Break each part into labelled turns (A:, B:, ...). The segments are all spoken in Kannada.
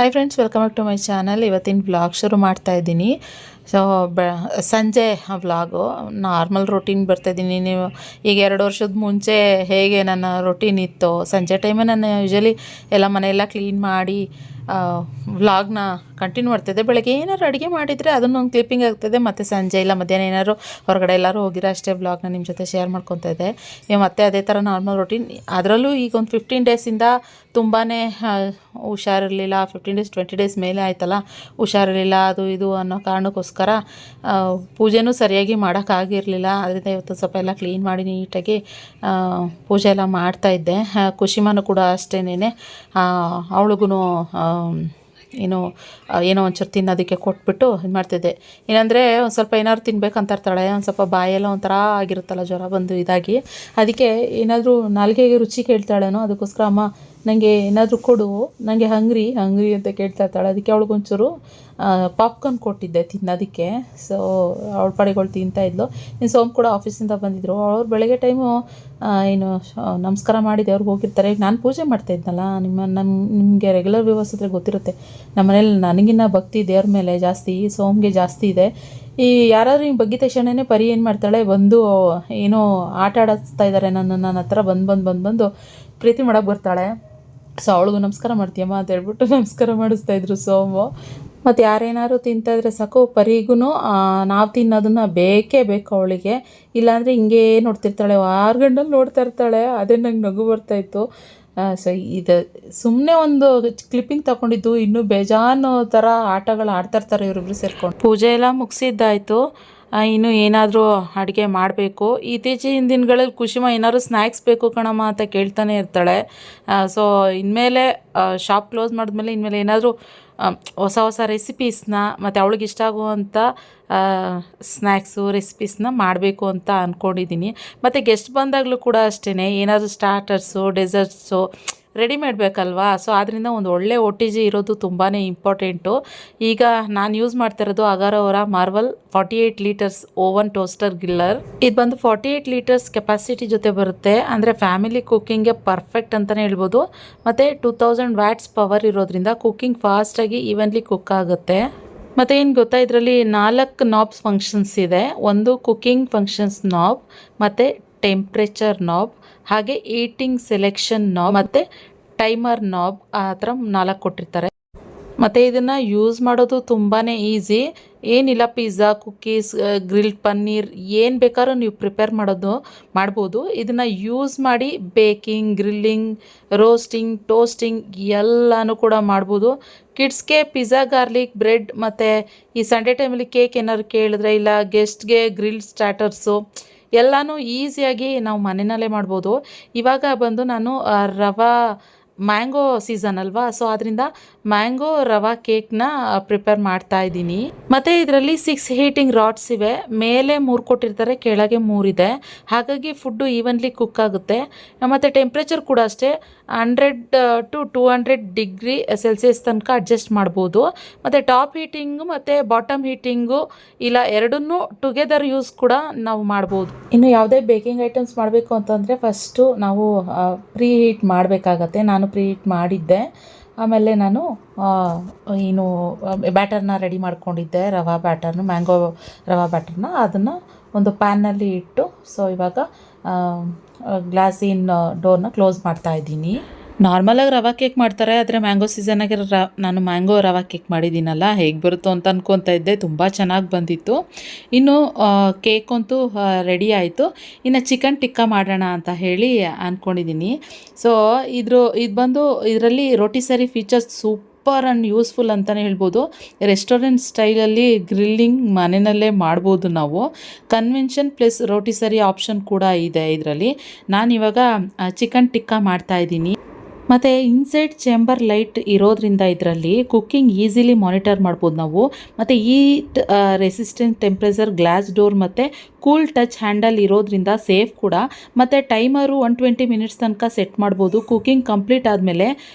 A: Hi friends, welcome back to my channel. ಇವತ್ತಿನ ವ್ಲಾಗ್ ಶುರು ಮಾಡ್ತಾ ಇದ್ದೀನಿ. ಸೊ ಸಂಜೆ ವ್ಲಾಗು ನಾರ್ಮಲ್ ರೊಟೀನ್ ಬರ್ತಾಯಿದ್ದೀನಿ. ನೀವು ಈಗ 2 ವರ್ಷದ ಮುಂಚೆ ಹೇಗೆ ನನ್ನ ರೊಟೀನ್ ಇತ್ತು, ಸಂಜೆ ಟೈಮೇ ನಾನು ಯೂಶ್ವಲಿ ಎಲ್ಲ ಮನೆಯೆಲ್ಲ ಕ್ಲೀನ್ ಮಾಡಿ ವ್ಲಾಗ್ನ ಕಂಟಿನ್ಯೂ ಮಾಡ್ತಾಯಿದ್ದೆ. ಬೆಳಗ್ಗೆ ಏನಾದ್ರು ಅಡುಗೆ ಮಾಡಿದರೆ ಅದನ್ನೊಂದು ಕ್ಲಿಪ್ಪಿಂಗ್ ಆಗ್ತದೆ, ಮತ್ತು ಸಂಜೆ ಇಲ್ಲ ಮಧ್ಯಾಹ್ನ ಏನಾದ್ರು ಹೊರಗಡೆ ಎಲ್ಲರೂ ಹೋಗಿರೋ ಅಷ್ಟೇ ವ್ಲಾಗ್ನ ನಿಮ್ಮ ಜೊತೆ ಶೇರ್ ಮಾಡ್ಕೊತಾ ಇದ್ದೆ. ಈಗ ಮತ್ತೆ ಅದೇ ಥರ ನಾರ್ಮಲ್ ರೊಟೀನ್. ಅದರಲ್ಲೂ ಈಗ ಒಂದು 15 ಡೇಸಿಂದ ತುಂಬಾ ಹುಷಾರಿರಲಿಲ್ಲ. 15 ಡೇಸ್ 20 ಡೇಸ್ ಮೇಲೆ ಆಯ್ತಲ್ಲ, ಹುಷಾರಿರಲಿಲ್ಲ ಅದು ಇದು ಅನ್ನೋ ಕಾರಣಕ್ಕೋಸ್ಕರ ಪೂಜೆನೂ ಸರಿಯಾಗಿ ಮಾಡೋಕ್ಕಾಗಿರಲಿಲ್ಲ. ಅದರಿಂದ ಇವತ್ತು ಸ್ವಲ್ಪ ಎಲ್ಲ ಕ್ಲೀನ್ ಮಾಡಿ ನೀಟಾಗಿ ಪೂಜೆ ಎಲ್ಲ ಮಾಡ್ತಾಯಿದ್ದೆ. ಖುಷಿಮಾನು ಕೂಡ ಅಷ್ಟೇನೆ, ಅವಳಿಗೂ ಏನೋ ಒಂಚೂರು ತಿನ್ನೋದಕ್ಕೆ ಕೊಟ್ಬಿಟ್ಟು ಇದು ಮಾಡ್ತಿದ್ದೆ. ಏನಂದರೆ ಒಂದು ಸ್ವಲ್ಪ ಏನಾದ್ರು ತಿನ್ಬೇಕಂತ ಇರ್ತಾಳೆ, ಒಂದು ಸ್ವಲ್ಪ ಬಾಯೆಲ್ಲ ಒಂಥರ ಆಗಿರುತ್ತಲ್ಲ, ಜ್ವರ ಬಂದು ಇದಾಗಿ. ಅದಕ್ಕೆ ಏನಾದರೂ ನಾಲ್ಗೆಗೆ ರುಚಿ ಕೇಳ್ತಾಳೇನೋ, ಅದಕ್ಕೋಸ್ಕರ ಅಮ್ಮ ನನಗೆ ಏನಾದರೂ ಕೊಡು, ನನಗೆ ಹಂಗ್ರಿ ಅಂತ ಕೇಳ್ತಾ ಇರ್ತಾಳೆ. ಅದಕ್ಕೆ ಅವಳಿಗೊಂಚೂರು ಪಾಪ್ಕಾರ್ನ್ ಕೊಟ್ಟಿದ್ದೆ ತಿನ್ನೋದಕ್ಕೆ. ಸೊ ಅವಳ ಪಾಡಿಗಳು ತಿಂತಾಯಿದ್ಲು. ಇನ್ನು ಸೋಮ್ ಕೂಡ ಆಫೀಸಿಂದ ಬಂದಿದ್ದರು. ಅವ್ರು ಬೆಳಗ್ಗೆ ಟೈಮು ನಮಸ್ಕಾರ ಮಾಡಿದೆ, ಅವ್ರಿಗೆ ಹೋಗಿರ್ತಾರೆ. ಈಗ ನಾನು ಪೂಜೆ ಮಾಡ್ತಾಯಿದ್ನಲ್ಲ, ನಿಮಗೆ ರೆಗ್ಯುಲರ್ ವ್ಯೂವರ್ಸ್ ಹತ್ರ ಗೊತ್ತಿರುತ್ತೆ, ನಮ್ಮ ಮನೇಲಿ ನನಗಿನ್ನ ಭಕ್ತಿ ದೇವ್ರ ಮೇಲೆ ಜಾಸ್ತಿ, ಸೋಮ್ಗೆ ಜಾಸ್ತಿ ಇದೆ. ಈ ಯಾರಾದರೂ ಹಿಂಗೆ ಬಗ್ಗಿದ ತಕ್ಷಣವೇ ಪರಿ ಏನು ಮಾಡ್ತಾಳೆ, ಬಂದು ಏನೋ ಆಟ ಆಡಿಸ್ತಾ ಇದ್ದಾರೆ ನನ್ನ ಹತ್ರ ಬಂದು ಪ್ರೀತಿ ಮಾಡೋಕ್ಕೆ ಬರ್ತಾಳೆ. ಸೊ ಅವಳಿಗೂ ನಮಸ್ಕಾರ ಮಾಡ್ತೀಯಮ್ಮ ಅಂತ ಹೇಳ್ಬಿಟ್ಟು ನಮಸ್ಕಾರ ಮಾಡಿಸ್ತಾಯಿದ್ರು ಸೋಮು. ಮತ್ತು ಯಾರೇನಾದ್ರು ತಿಂತಾಯಿದ್ರೆ ಸಾಕು, ಪರಿಗೂ ನಾವು ತಿನ್ನೋದನ್ನು ಬೇಕೇ ಬೇಕು ಅವಳಿಗೆ. ಇಲ್ಲಾಂದರೆ ಹಿಂಗೇ ನೋಡ್ತಿರ್ತಾಳೆ, 6 ಗಂಟಲ್ಲಿ ನೋಡ್ತಾ ಇರ್ತಾಳೆ. ಅದೇ ನಂಗೆ ನಗು ಬರ್ತಾಯಿತ್ತು. ಸೊ ಇದು ಸುಮ್ಮನೆ ಒಂದು ಕ್ಲಿಪ್ಪಿಂಗ್ ತಗೊಂಡಿದ್ದು, ಇನ್ನೂ ಬೇಜಾನು ಥರ ಆಟಗಳು ಆಡ್ತಾಯಿರ್ತಾರೆ ಇವರಿಬ್ರು ಸೇರ್ಕೊಂಡು. ಪೂಜೆ ಎಲ್ಲ ಮುಗಿಸಿದ್ದಾಯಿತು. ಇನ್ನು ಏನಾದರೂ ಅಡುಗೆ ಮಾಡಬೇಕು. ಇತ್ತೀಚಿನ ದಿನಗಳಲ್ಲಿ ಖುಷಿಮಾ ಏನಾದ್ರು ಸ್ನ್ಯಾಕ್ಸ್ ಬೇಕು ಕಣಮ್ಮ ಅಂತ ಕೇಳ್ತಾನೆ ಇರ್ತಾಳೆ. ಸೊ ಇನ್ಮೇಲೆ ಶಾಪ್ ಕ್ಲೋಸ್ ಮಾಡಿದ್ಮೇಲೆ ಇನ್ಮೇಲೆ ಏನಾದರೂ ಹೊಸ ರೆಸಿಪೀಸ್ನ ಮತ್ತು ಅವಳಿಗೆ ಇಷ್ಟ ಆಗುವಂಥ ಸ್ನ್ಯಾಕ್ಸು ರೆಸಿಪೀಸ್ನ ಮಾಡಬೇಕು ಅಂತ ಅಂದ್ಕೊಂಡಿದ್ದೀನಿ. ಮತ್ತು ಗೆಸ್ಟ್ ಬಂದಾಗಲೂ ಕೂಡ ಅಷ್ಟೇ, ಏನಾದರೂ ಸ್ಟಾರ್ಟರ್ಸು ಡೆಸರ್ಟ್ಸು ರೆಡಿ ಮಾಡಬೇಕಲ್ವಾ. ಸೊ ಆದ್ದರಿಂದ ಒಂದು ಒಳ್ಳೆ OTG ಇರೋದು ತುಂಬಾ ಇಂಪಾರ್ಟೆಂಟು. ಈಗ ನಾನು ಯೂಸ್ ಮಾಡ್ತಿರೋದು ಅಗಾರೋ ಅವರ ಮಾರ್ವಲ್ 48 ಲೀಟರ್ಸ್ ಓವನ್ ಟೋಸ್ಟರ್ ಗ್ರಿಲ್ಲರ್. ಇದು ಬಂದು 48 ಲೀಟರ್ಸ್ ಕೆಪಾಸಿಟಿ ಜೊತೆ ಬರುತ್ತೆ. ಅಂದರೆ ಫ್ಯಾಮಿಲಿ ಕುಕ್ಕಿಂಗ್ಗೆ ಪರ್ಫೆಕ್ಟ್ ಅಂತಲೇ ಹೇಳ್ಬೋದು. ಮತ್ತು 2000 ವ್ಯಾಟ್ಸ್ ಪವರ್ ಇರೋದ್ರಿಂದ ಕುಕ್ಕಿಂಗ್ ಫಾಸ್ಟಾಗಿ ಈವನ್ಲಿ ಕುಕ್ ಆಗುತ್ತೆ. ಮತ್ತು ಏನು ಗೊತ್ತಾ, ಇದರಲ್ಲಿ 4 ನಾಬ್ಸ್ ಫಂಕ್ಷನ್ಸ್ ಇದೆ. ಒಂದು ಕುಕ್ಕಿಂಗ್ ಫಂಕ್ಷನ್ಸ್ ನಾಬ್, ಮತ್ತು ಟೆಂಪ್ರೇಚರ್ ನಾಬ್, ಹಾಗೆ ಈಟಿಂಗ್ ಸೆಲೆಕ್ಷನ್ ನಾಬ್, ಮತ್ತು ಟೈಮರ್ ನಾಬ್, ಆ ಥರ 4 ಕೊಟ್ಟಿರ್ತಾರೆ. ಮತ್ತು ಇದನ್ನು ಯೂಸ್ ಮಾಡೋದು ತುಂಬಾ ಈಸಿ. ಏನಿಲ್ಲ, ಪಿಜ್ಜಾ, ಕುಕ್ಕೀಸ್, ಗ್ರಿಲ್ಡ್ ಪನ್ನೀರ್ ಏನು ಬೇಕಾದ್ರೂ ನೀವು ಪ್ರಿಪೇರ್ ಮಾಡ್ಬೋದು. ಇದನ್ನು ಯೂಸ್ ಮಾಡಿ ಬೇಕಿಂಗ್, ಗ್ರಿಲ್ಲಿಂಗ್, ರೋಸ್ಟಿಂಗ್, ಟೋಸ್ಟಿಂಗ್ ಎಲ್ಲನೂ ಕೂಡ ಮಾಡ್ಬೋದು. ಕಿಡ್ಸ್ಗೆ ಪಿಜ್ಜಾ, ಗಾರ್ಲಿಕ್ ಬ್ರೆಡ್, ಮತ್ತು ಈ ಸಂಡೇ ಟೈಮಲ್ಲಿ ಕೇಕ್ ಏನಾದ್ರು ಕೇಳಿದ್ರೆ, ಇಲ್ಲ ಗೆಸ್ಟ್ಗೆ ಗ್ರಿಲ್ ಸ್ಟಾರ್ಟರ್ಸು ಎಲ್ಲನೂ ಈಸಿಯಾಗಿ ನಾವು ಮನೆಯಲ್ಲೇ ಮಾಡ್ಬೋದು. ಇವಾಗ ಬಂದು ನಾನು ಮ್ಯಾಂಗೋ ಸೀಸನ್ ಅಲ್ವಾ, ಸೊ ಅದರಿಂದ ಮ್ಯಾಂಗೋ ರವಾ ಕೇಕ್ನ ಪ್ರಿಪೇರ್ ಮಾಡ್ತಾ ಇದ್ದೀನಿ. ಮತ್ತು ಇದರಲ್ಲಿ 6 ಹೀಟಿಂಗ್ ರಾಡ್ಸ್ ಇವೆ. ಮೇಲೆ 3 ಕೊಟ್ಟಿರ್ತಾರೆ, ಕೆಳಗೆ 3 ಇದೆ. ಹಾಗಾಗಿ ಫುಡ್ಡು ಈವನ್ಲಿ ಕುಕ್ ಆಗುತ್ತೆ. ಮತ್ತು ಟೆಂಪ್ರೇಚರ್ ಕೂಡ ಅಷ್ಟೇ 100 to 200 ಡಿಗ್ರಿ ಸೆಲ್ಸಿಯಸ್ ತನಕ ಅಡ್ಜಸ್ಟ್ ಮಾಡ್ಬೋದು. ಮತ್ತು ಟಾಪ್ ಹೀಟಿಂಗು ಮತ್ತು ಬಾಟಮ್ ಹೀಟಿಂಗು ಇಲ್ಲ ಎರಡನ್ನೂ ಟುಗೆದರ್ ಯೂಸ್ ಕೂಡ ನಾವು ಮಾಡ್ಬೋದು. ಇನ್ನು ಯಾವುದೇ ಬೇಕಿಂಗ್ ಐಟಮ್ಸ್ ಮಾಡಬೇಕು ಅಂತಂದರೆ ಫಸ್ಟು ನಾವು ಪ್ರೀ ಹೀಟ್ ಮಾಡಬೇಕಾಗತ್ತೆ. ನಾನು ಪ್ರೀ ಹೀಟ್ ಮಾಡಿದ್ದೆ. ಆಮೇಲೆ ನಾನು ಬ್ಯಾಟರ್ನ ರೆಡಿ ಮಾಡ್ಕೊಂಡಿದ್ದೆ, ಮ್ಯಾಂಗೋ ರವಾ ಬ್ಯಾಟರ್ನ. ಅದನ್ನು ಒಂದು ಪ್ಯಾನ್ನಲ್ಲಿ ಇಟ್ಟು, ಸೊ ಇವಾಗ ಗ್ಲಾಸಿನ ಡೋರ್ನ ಕ್ಲೋಸ್ ಮಾಡ್ತಾ ಇದ್ದೀನಿ. ನಾರ್ಮಲಾಗಿ ರವಾ ಕೇಕ್ ಮಾಡ್ತಾರೆ, ಆದರೆ ಮ್ಯಾಂಗೋ ಸೀಸನಾಗೆ ನಾನು ಮ್ಯಾಂಗೋ ರವಾ ಕೇಕ್ ಮಾಡಿದ್ದೀನಲ್ಲ, ಹೇಗೆ ಬರುತ್ತೋ ಅಂತ ಅನ್ಕೊತಾ ಇದ್ದೆ. ತುಂಬ ಚೆನ್ನಾಗಿ ಬಂದಿತ್ತು. ಇನ್ನು ಕೇಕ್ ಅಂತೂ ರೆಡಿ ಆಯಿತು. ಇನ್ನು ಚಿಕನ್ ಟಿಕ್ಕಾ ಮಾಡೋಣ ಅಂತ ಹೇಳಿ ಅಂದ್ಕೊಂಡಿದ್ದೀನಿ. ಸೊ ಇದು ಬಂದು ಇದರಲ್ಲಿ ರೋಟಿಸರಿ ಫೀಚರ್ಸ್ ಸೂಪರ್ ಆ್ಯಂಡ್ ಯೂಸ್ಫುಲ್ ಅಂತಲೇ ಹೇಳ್ಬೋದು. ರೆಸ್ಟೋರೆಂಟ್ ಸ್ಟೈಲಲ್ಲಿ ಗ್ರಿಲ್ಲಿಂಗ್ ಮನೆಯಲ್ಲೇ ಮಾಡ್ಬೋದು ನಾವು. ಕನ್ವೆನ್ಷನ್ ಪ್ಲಸ್ ರೋಟಿಸರಿ ಆಪ್ಷನ್ ಕೂಡ ಇದೆ ಇದರಲ್ಲಿ. ನಾನಿವಾಗ ಚಿಕನ್ ಟಿಕ್ಕಾ ಮಾಡ್ತಾಯಿದ್ದೀನಿ. ಮತ್ತು ಇನ್ಸೈಡ್ ಚೇಂಬರ್ ಲೈಟ್ ಇರೋದ್ರಿಂದ ಇದರಲ್ಲಿ ಕುಕ್ಕಿಂಗ್ ಈಸಿಲಿ ಮಾನಿಟರ್ ಮಾಡ್ಬೋದು ನಾವು. ಮತ್ತು heat resistant temperature glass door ಮತ್ತು ಕೂಲ್ ಟಚ್ ಹ್ಯಾಂಡಲ್ ಇರೋದ್ರಿಂದ ಸೇಫ್ ಕೂಡ. ಮತ್ತು ಟೈಮರು 120 ಮಿನಿಟ್ಸ್ ತನಕ ಸೆಟ್ ಮಾಡ್ಬೋದು. ಕುಕ್ಕಿಂಗ್ ಕಂಪ್ಲೀಟ್ ಆದಮೇಲೆ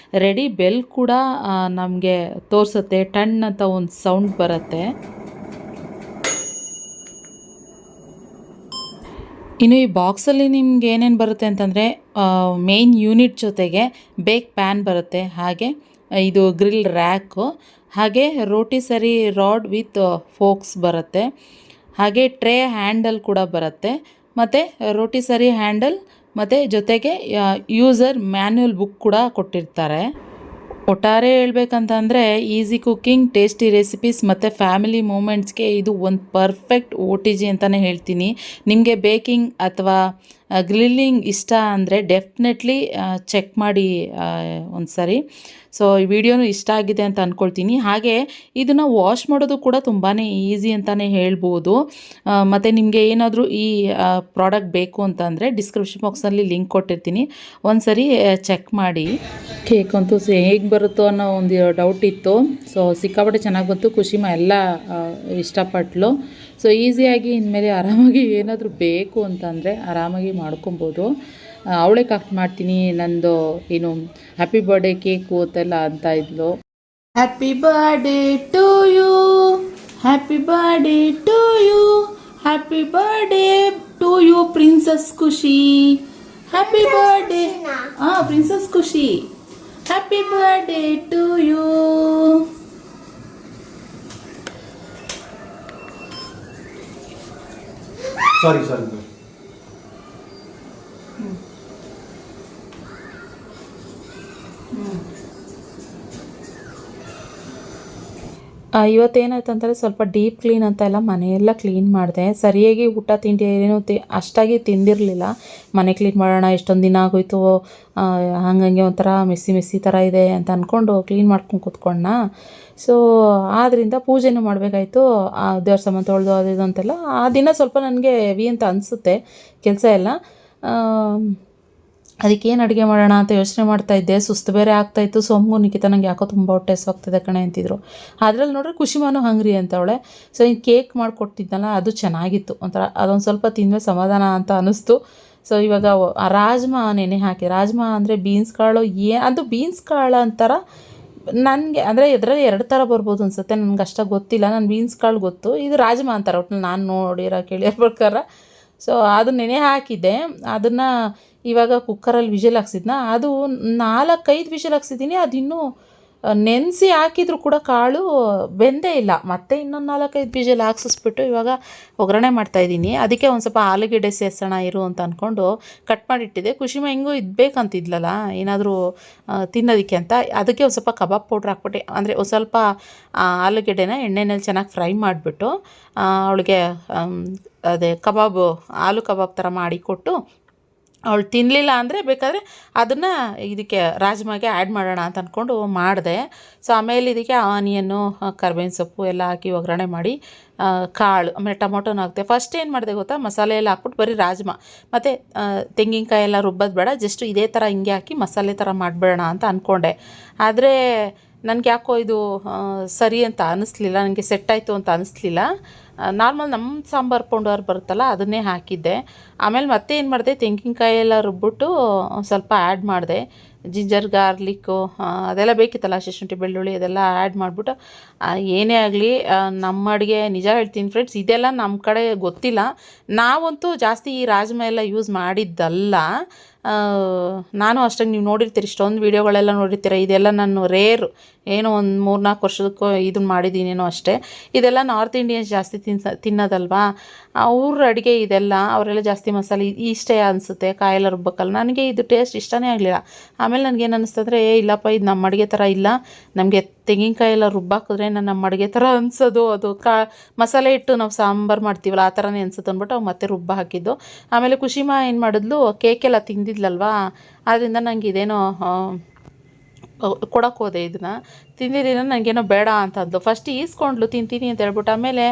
A: ರೆಡಿ ಬೆಲ್ ಕೂಡ ನಮಗೆ ತೋರಿಸುತ್ತೆ. ಟನ್ ಅಂತ ಒಂದು ಸೌಂಡ್ ಬರುತ್ತೆ. ಇನ್ನು ಈ ಬಾಕ್ಸಲ್ಲಿ ನಿಮ್ಗೆ ಏನೇನು ಬರುತ್ತೆ ಅಂತಂದರೆ, ಮೇನ್ ಯೂನಿಟ್ ಜೊತೆಗೆ ಬೇಕ್ ಪ್ಯಾನ್ ಬರುತ್ತೆ, ಹಾಗೆ ಇದು ಗ್ರಿಲ್ ರ್ಯಾಕು, ಹಾಗೆ ರೋಟಿಸರಿ ರಾಡ್ ವಿತ್ ಫೋಕ್ಸ್ ಬರುತ್ತೆ, ಹಾಗೆ ಟ್ರೇ ಹ್ಯಾಂಡಲ್ ಕೂಡ ಬರುತ್ತೆ, ಮತ್ತು ರೋಟಿಸರಿ ಹ್ಯಾಂಡಲ್ ಮತ್ತು ಜೊತೆಗೆ ಯೂಸರ್ ಮ್ಯಾನ್ಯುಯಲ್ ಬುಕ್ ಕೂಡ ಕೊಟ್ಟಿರ್ತಾರೆ. ಒಟ್ಟಾರೆ ಹೇಳ್ಬೇಕಂತಂದರೆ ಈಸಿ ಕುಕ್ಕಿಂಗ್, ಟೇಸ್ಟಿ ರೆಸಿಪೀಸ್ ಮತ್ತು ಫ್ಯಾಮಿಲಿ ಮೂಮೆಂಟ್ಸ್ಗೆ ಇದು ಒಂದು ಪರ್ಫೆಕ್ಟ್ OTG ಅಂತಲೇ ಹೇಳ್ತೀನಿ. ನಿಮಗೆ ಬೇಕಿಂಗ್ ಅಥವಾ ಗ್ರಿಲ್ಲಿಂಗ್ ಇಷ್ಟ ಅಂದರೆ ಡೆಫಿನೆಟ್ಲಿ ಚೆಕ್ ಮಾಡಿ ಒಂದು ಸರಿ. ಸೊ ಈ ವಿಡಿಯೋನು ಇಷ್ಟ ಆಗಿದೆ ಅಂತ ಅಂದ್ಕೊಳ್ತೀನಿ. ಹಾಗೆ ಇದನ್ನು ವಾಶ್ ಮಾಡೋದು ಕೂಡ ತುಂಬಾ ಈಸಿ ಅಂತಲೇ ಹೇಳ್ಬೋದು. ಮತ್ತು ನಿಮಗೆ ಏನಾದರೂ ಈ ಪ್ರಾಡಕ್ಟ್ ಬೇಕು ಅಂತಂದರೆ ಡಿಸ್ಕ್ರಿಪ್ಷನ್ ಬಾಕ್ಸಲ್ಲಿ ಲಿಂಕ್ ಕೊಟ್ಟಿರ್ತೀನಿ, ಒಂದು ಸರಿ ಚೆಕ್ ಮಾಡಿ. ಕೇಕ್ ಅಂತೂ ಹೇಗೆ ಬರುತ್ತೋ ಅನ್ನೋ ಒಂದು ಡೌಟ್ ಇತ್ತು. ಸೊ ಸಿಕ್ಕಾಪಟ್ಟೆ ಚೆನ್ನಾಗಿ ಬಂತು, ಕುಶಿಮಾ ಎಲ್ಲ ಇಷ್ಟಪಟ್ಲು. ಸೊ ಈಸಿಯಾಗಿ ಇನ್ಮೇಲೆ ಆರಾಮಾಗಿ ಏನಾದರೂ ಬೇಕು ಅಂತಂದರೆ ಆರಾಮಾಗಿ ಮಾಡ್ಕೊಬೋದು. ಅವಳೇ ಕಟ್ ಮಾಡ್ತೀನಿ, ನಂದು ಏನು ಹ್ಯಾಪಿ ಬರ್ಡೇ ಕೇಕು ಅಂತೆಲ್ಲ ಅಂತ ಇದ್ಲು. Happy birthday to you, happy birthday to you, happy birthday to you princess Khushi, happy birthday princess Khushi, happy birthday to you.
B: Sorry
A: ಇವತ್ತೇನಾಯ್ತು ಅಂತಂದರೆ ಸ್ವಲ್ಪ ಡೀಪ್ ಕ್ಲೀನ್ ಅಂತ ಎಲ್ಲ ಮನೆಯೆಲ್ಲ ಕ್ಲೀನ್ ಮಾಡಿದೆ. ಸರಿಯಾಗಿ ಊಟ ತಿಂಡಿ ಏನೂ ಅಷ್ಟಾಗಿ ತಿಂದಿರಲಿಲ್ಲ. ಮನೆ ಕ್ಲೀನ್ ಮಾಡೋಣ, ಎಷ್ಟೊಂದು ದಿನ ಆಗೋಯ್ತು, ಹಂಗಂಗೆ ಒಂಥರ ಮೆಸ್ಸಿ ಥರ ಇದೆ ಅಂತ ಅಂದ್ಕೊಂಡು ಕ್ಲೀನ್ ಮಾಡ್ಕೊಂಡು ಕೂತ್ಕೊಂಡ. ಸೊ ಆದ್ದರಿಂದ ಪೂಜೆನೂ ಮಾಡಬೇಕಾಯ್ತು, ದೇವ್ರ ಸಾಮಾನು ತೊಳೆದು ಅದು ಇದು ಅಂತೆಲ್ಲ. ಆ ದಿನ ಸ್ವಲ್ಪ ನನಗೆ ಹೆವಿ ಅಂತ ಅನಿಸುತ್ತೆ ಕೆಲಸ ಎಲ್ಲ. ಅದಕ್ಕೇನು ಅಡುಗೆ ಮಾಡೋಣ ಅಂತ ಯೋಚನೆ ಮಾಡ್ತಾಯಿದ್ದೆ. ಸುಸ್ತು ಬೇರೆ ಆಗ್ತಾಯಿತ್ತು. ಸೋಮು ನಿಖಿತ ನಂಗೆ ಯಾಕೋ ತುಂಬ ಹೊಟ್ಟೆ ಹಸ್ವಾಗ್ತದೆ ಕಣೆ ಅಂತಿದ್ರು. ಅದ್ರಲ್ಲಿ ನೋಡ್ರೆ ಕುಶಿಮಾನು ಹಂಗ್ರಿ ಅಂತವಳೆ. ಸೊ ಈ ಕೇಕ್ ಮಾಡಿಕೊಟ್ಟಿದ್ನಲ್ಲ ಅದು ಚೆನ್ನಾಗಿತ್ತು, ಒಂಥರ ಅದೊಂದು ಸ್ವಲ್ಪ ತಿಂದರೆ ಸಮಾಧಾನ ಅಂತ ಅನ್ನಿಸ್ತು. ಸೊ ಇವಾಗ ರಾಜ್ಮಾ ನೆನೆ ಹಾಕಿ, ರಾಜ್ಮಾ ಅಂದರೆ ಬೀನ್ಸ್ ಕಾಳು, ಅದು ಬೀನ್ಸ್ ಕಾಳು ಅಂತಾರ ನನಗೆ, ಅಂದರೆ ಇದರಲ್ಲಿ 2 ಥರ ಬರ್ಬೋದು ಅನಿಸುತ್ತೆ, ನನಗೆ ಅಷ್ಟಾಗಿ ಗೊತ್ತಿಲ್ಲ. ನಾನು ಬೀನ್ಸ್ ಕಾಳು ಗೊತ್ತು, ಇದು ರಾಜ್ಮಾ ಅಂತಾರೆ ಒಟ್ಟು ನಾನು ನೋಡಿರೋ ಕೇಳಿರೋ ಪ್ರಕಾರ. ಸೊ ಅದು ನೆನೆ ಹಾಕಿದ್ದೆ, ಅದನ್ನು ಇವಾಗ ಕುಕ್ಕರಲ್ಲಿ ವಿಷಲ್ ಹಾಕ್ಸಿದ್ನ, ಅದು 4-5 ವಿಷಲ್ ಹಾಕ್ಸಿದ್ದೀನಿ. ಅದು ಇನ್ನೂ ನೆನೆಸಿ ಹಾಕಿದ್ರು ಕೂಡ ಕಾಳು ಬೆಂದೇ ಇಲ್ಲ. ಮತ್ತೆ ಇನ್ನೊಂದು 4-5 ವಿಷಲ್ ಹಾಕ್ಸಿಸ್ಬಿಟ್ಟು ಇವಾಗ ಒಗ್ಗರಣೆ ಮಾಡ್ತಾಯಿದ್ದೀನಿ. ಅದಕ್ಕೆ ಒಂದು ಸ್ವಲ್ಪ ಆಲೂಗೆಡ್ಡೆ ಸೇರಿಸೋಣ ಇರು ಅಂತ ಅಂದ್ಕೊಂಡು ಕಟ್ ಮಾಡಿಟ್ಟಿದ್ದೆ. ಕುಶಿಮಾ ಹೆಂಗೂ ಇದ್ಬೇಕಂತಿದ್ಲಲ್ಲ ಏನಾದರೂ ತಿನ್ನೋದಕ್ಕೆ ಅಂತ, ಅದಕ್ಕೆ ಒಂದು ಸ್ವಲ್ಪ ಕಬಾಬ್ ಪೌಡ್ರ್ ಹಾಕ್ಬಿಟ್ಟೆ. ಅಂದರೆ ಒಂದು ಸ್ವಲ್ಪ ಆಲೂಗೆಡ್ಡೆನ ಎಣ್ಣೆನಲ್ಲಿ ಚೆನ್ನಾಗಿ ಫ್ರೈ ಮಾಡಿಬಿಟ್ಟು ಅವಳಿಗೆ ಅದೇ ಆಲೂ ಕಬಾಬ್ ಥರ ಮಾಡಿ ಕೊಟ್ಟು, ಅವಳು ತಿನ್ನಲಿಲ್ಲ ಅಂದರೆ ಬೇಕಾದರೆ ಅದನ್ನು ಇದಕ್ಕೆ ರಾಜ್ಮಾಗೆ ಆ್ಯಡ್ ಮಾಡೋಣ ಅಂತ ಅಂದ್ಕೊಂಡು ಮಾಡಿದೆ. ಸೊ ಆಮೇಲೆ ಇದಕ್ಕೆ ಆನಿಯನ್ನು, ಕರ್ಬೇವಿನ ಸೊಪ್ಪು ಎಲ್ಲ ಹಾಕಿ ಒಗ್ಗರಣೆ ಮಾಡಿ ಕಾಳು ಆಮೇಲೆ ಟೊಮೊಟೊನ ಹಾಕ್ತೆ. ಫಸ್ಟ್ ಏನು ಮಾಡಿದೆ ಗೊತ್ತಾ, ಮಸಾಲೆ ಎಲ್ಲ ಹಾಕ್ಬಿಟ್ಟು ಬರೀ ರಾಜ್ಮಾ ಮತ್ತು ತೆಂಗಿನಕಾಯಿ ಎಲ್ಲ ರುಬ್ಬೋದು ಬೇಡ, ಜಸ್ಟ್ ಇದೇ ಥರ ಹಿಂಗೆ ಹಾಕಿ ಮಸಾಲೆ ಥರ ಮಾಡಿಬಿಡೋಣ ಅಂತ ಅಂದ್ಕೊಂಡೆ. ಆದರೆ ನನಗೆ ಯಾಕೋ ಇದು ಸರಿ ಅಂತ ಅನ್ನಿಸ್ಲಿಲ್ಲ, ನನಗೆ ಸೆಟ್ ಆಯಿತು ಅಂತ ಅನ್ನಿಸ್ಲಿಲ್ಲ. ನಾರ್ಮಲ್ ನಮ್ಮ ಸಾಂಬಾರು ಪೌಡರ್ ಬರುತ್ತಲ್ಲ ಅದನ್ನೇ ಹಾಕಿದ್ದೆ. ಆಮೇಲೆ ಮತ್ತೆ ಏನು ಮಾಡಿದೆ, ತೆಂಗಿನಕಾಯಿ ಎಲ್ಲ ರುಬ್ಬಿಟ್ಟು ಸ್ವಲ್ಪ ಆ್ಯಡ್ ಮಾಡಿದೆ. ಜಿಂಜರ್ ಗಾರ್ಲಿಕ್ಕು ಅದೆಲ್ಲ ಬೇಕಿತ್ತಲ್ಲ, ಶುಂಠಿ ಬೆಳ್ಳುಳ್ಳಿ ಅದೆಲ್ಲ ಆ್ಯಡ್ ಮಾಡಿಬಿಟ್ಟು. ಏನೇ ಆಗಲಿ ನಮ್ಮ ಅಡುಗೆ ನಿಜ ಹೇಳ್ತೀನಿ ಫ್ರೆಂಡ್ಸ್, ಇದೆಲ್ಲ ನಮ್ಮ ಕಡೆ ಗೊತ್ತಿಲ್ಲ. ನಾವಂತೂ ಜಾಸ್ತಿ ಈ ರಾಜ್ಮಾ ಎಲ್ಲ ಯೂಸ್ ಮಾಡಿದ್ದಲ್ಲ. ನಾನು ಅಷ್ಟಾಗಿ ನೀವು ನೋಡಿರ್ತೀರಿ, ಇಷ್ಟೊಂದು ವೀಡಿಯೋಗಳೆಲ್ಲ ನೋಡಿರ್ತೀರ. ಇದೆಲ್ಲ ನಾನು ರೇರು, ಏನೋ ಒಂದು 3-4 ವರ್ಷಕ್ಕೂ ಇದನ್ನು ಮಾಡಿದ್ದೀನೇನೋ ಅಷ್ಟೇ. ಇದೆಲ್ಲ ನಾರ್ತ್ ಇಂಡಿಯನ್ಸ್ ಜಾಸ್ತಿ ತಿನ್ನೋದಲ್ವಾ, ಅವ್ರ ಅಡುಗೆ ಇದೆಲ್ಲ. ಅವರೆಲ್ಲ ಜಾಸ್ತಿ ಮಸಾಲೆ ಇಷ್ಟೇ ಅನಿಸುತ್ತೆ, ಕಾಯೆಲ್ಲ ರುಬ್ಬಕ್ಕಲ್ಲ. ನನಗೆ ಇದು ಟೇಸ್ಟ್ ಇಷ್ಟನೇ ಆಗಲಿಲ್ಲ. ಆಮೇಲೆ ನನಗೇನು ಅನ್ನಿಸ್ತಂದರೆ, ಇಲ್ಲಪ್ಪ ಇದು ನಮ್ಮ ಅಡುಗೆ ಥರ ಇಲ್ಲ, ನಮಗೆ ತೆಂಗಿನಕಾಯಿ ಎಲ್ಲ ರುಬ್ಬಾಕಿದ್ರೆ ನಮ್ಮ ಅಡುಗೆ ಥರ ಅನಿಸೋದು, ಅದು ಮಸಾಲೆ ಇಟ್ಟು ನಾವು ಸಾಂಬಾರು ಮಾಡ್ತೀವಲ್ಲ ಆ ಥರನೇ ಅನಿಸುತ್ತೆ ಅಂದ್ಬಿಟ್ಟು ಅವು ಮತ್ತೆ ರುಬ್ಬ ಹಾಕಿದ್ದು. ಆಮೇಲೆ ಕುಶಿಮಾ ಏನು ಮಾಡಿದ್ಲು, ಕೇಕೆಲ್ಲ ತಿಂದಿದ್ಲಲ್ವಾ, ಆದ್ದರಿಂದ ನನಗೆ ಇದೇನೋ ಕೊಡೋಕ್ಕೆ ಹೋದೆ. ಇದನ್ನು ತಿಂದಿದ್ದೀನ, ನನಗೇನೋ ಬೇಡ ಅಂತ ಅಂದ್ಲು. ಫಸ್ಟ್ ಈಸ್ಕೊಂಡ್ಲು ತಿಂತೀನಿ ಅಂತ ಹೇಳ್ಬಿಟ್ಟು, ಆಮೇಲೆ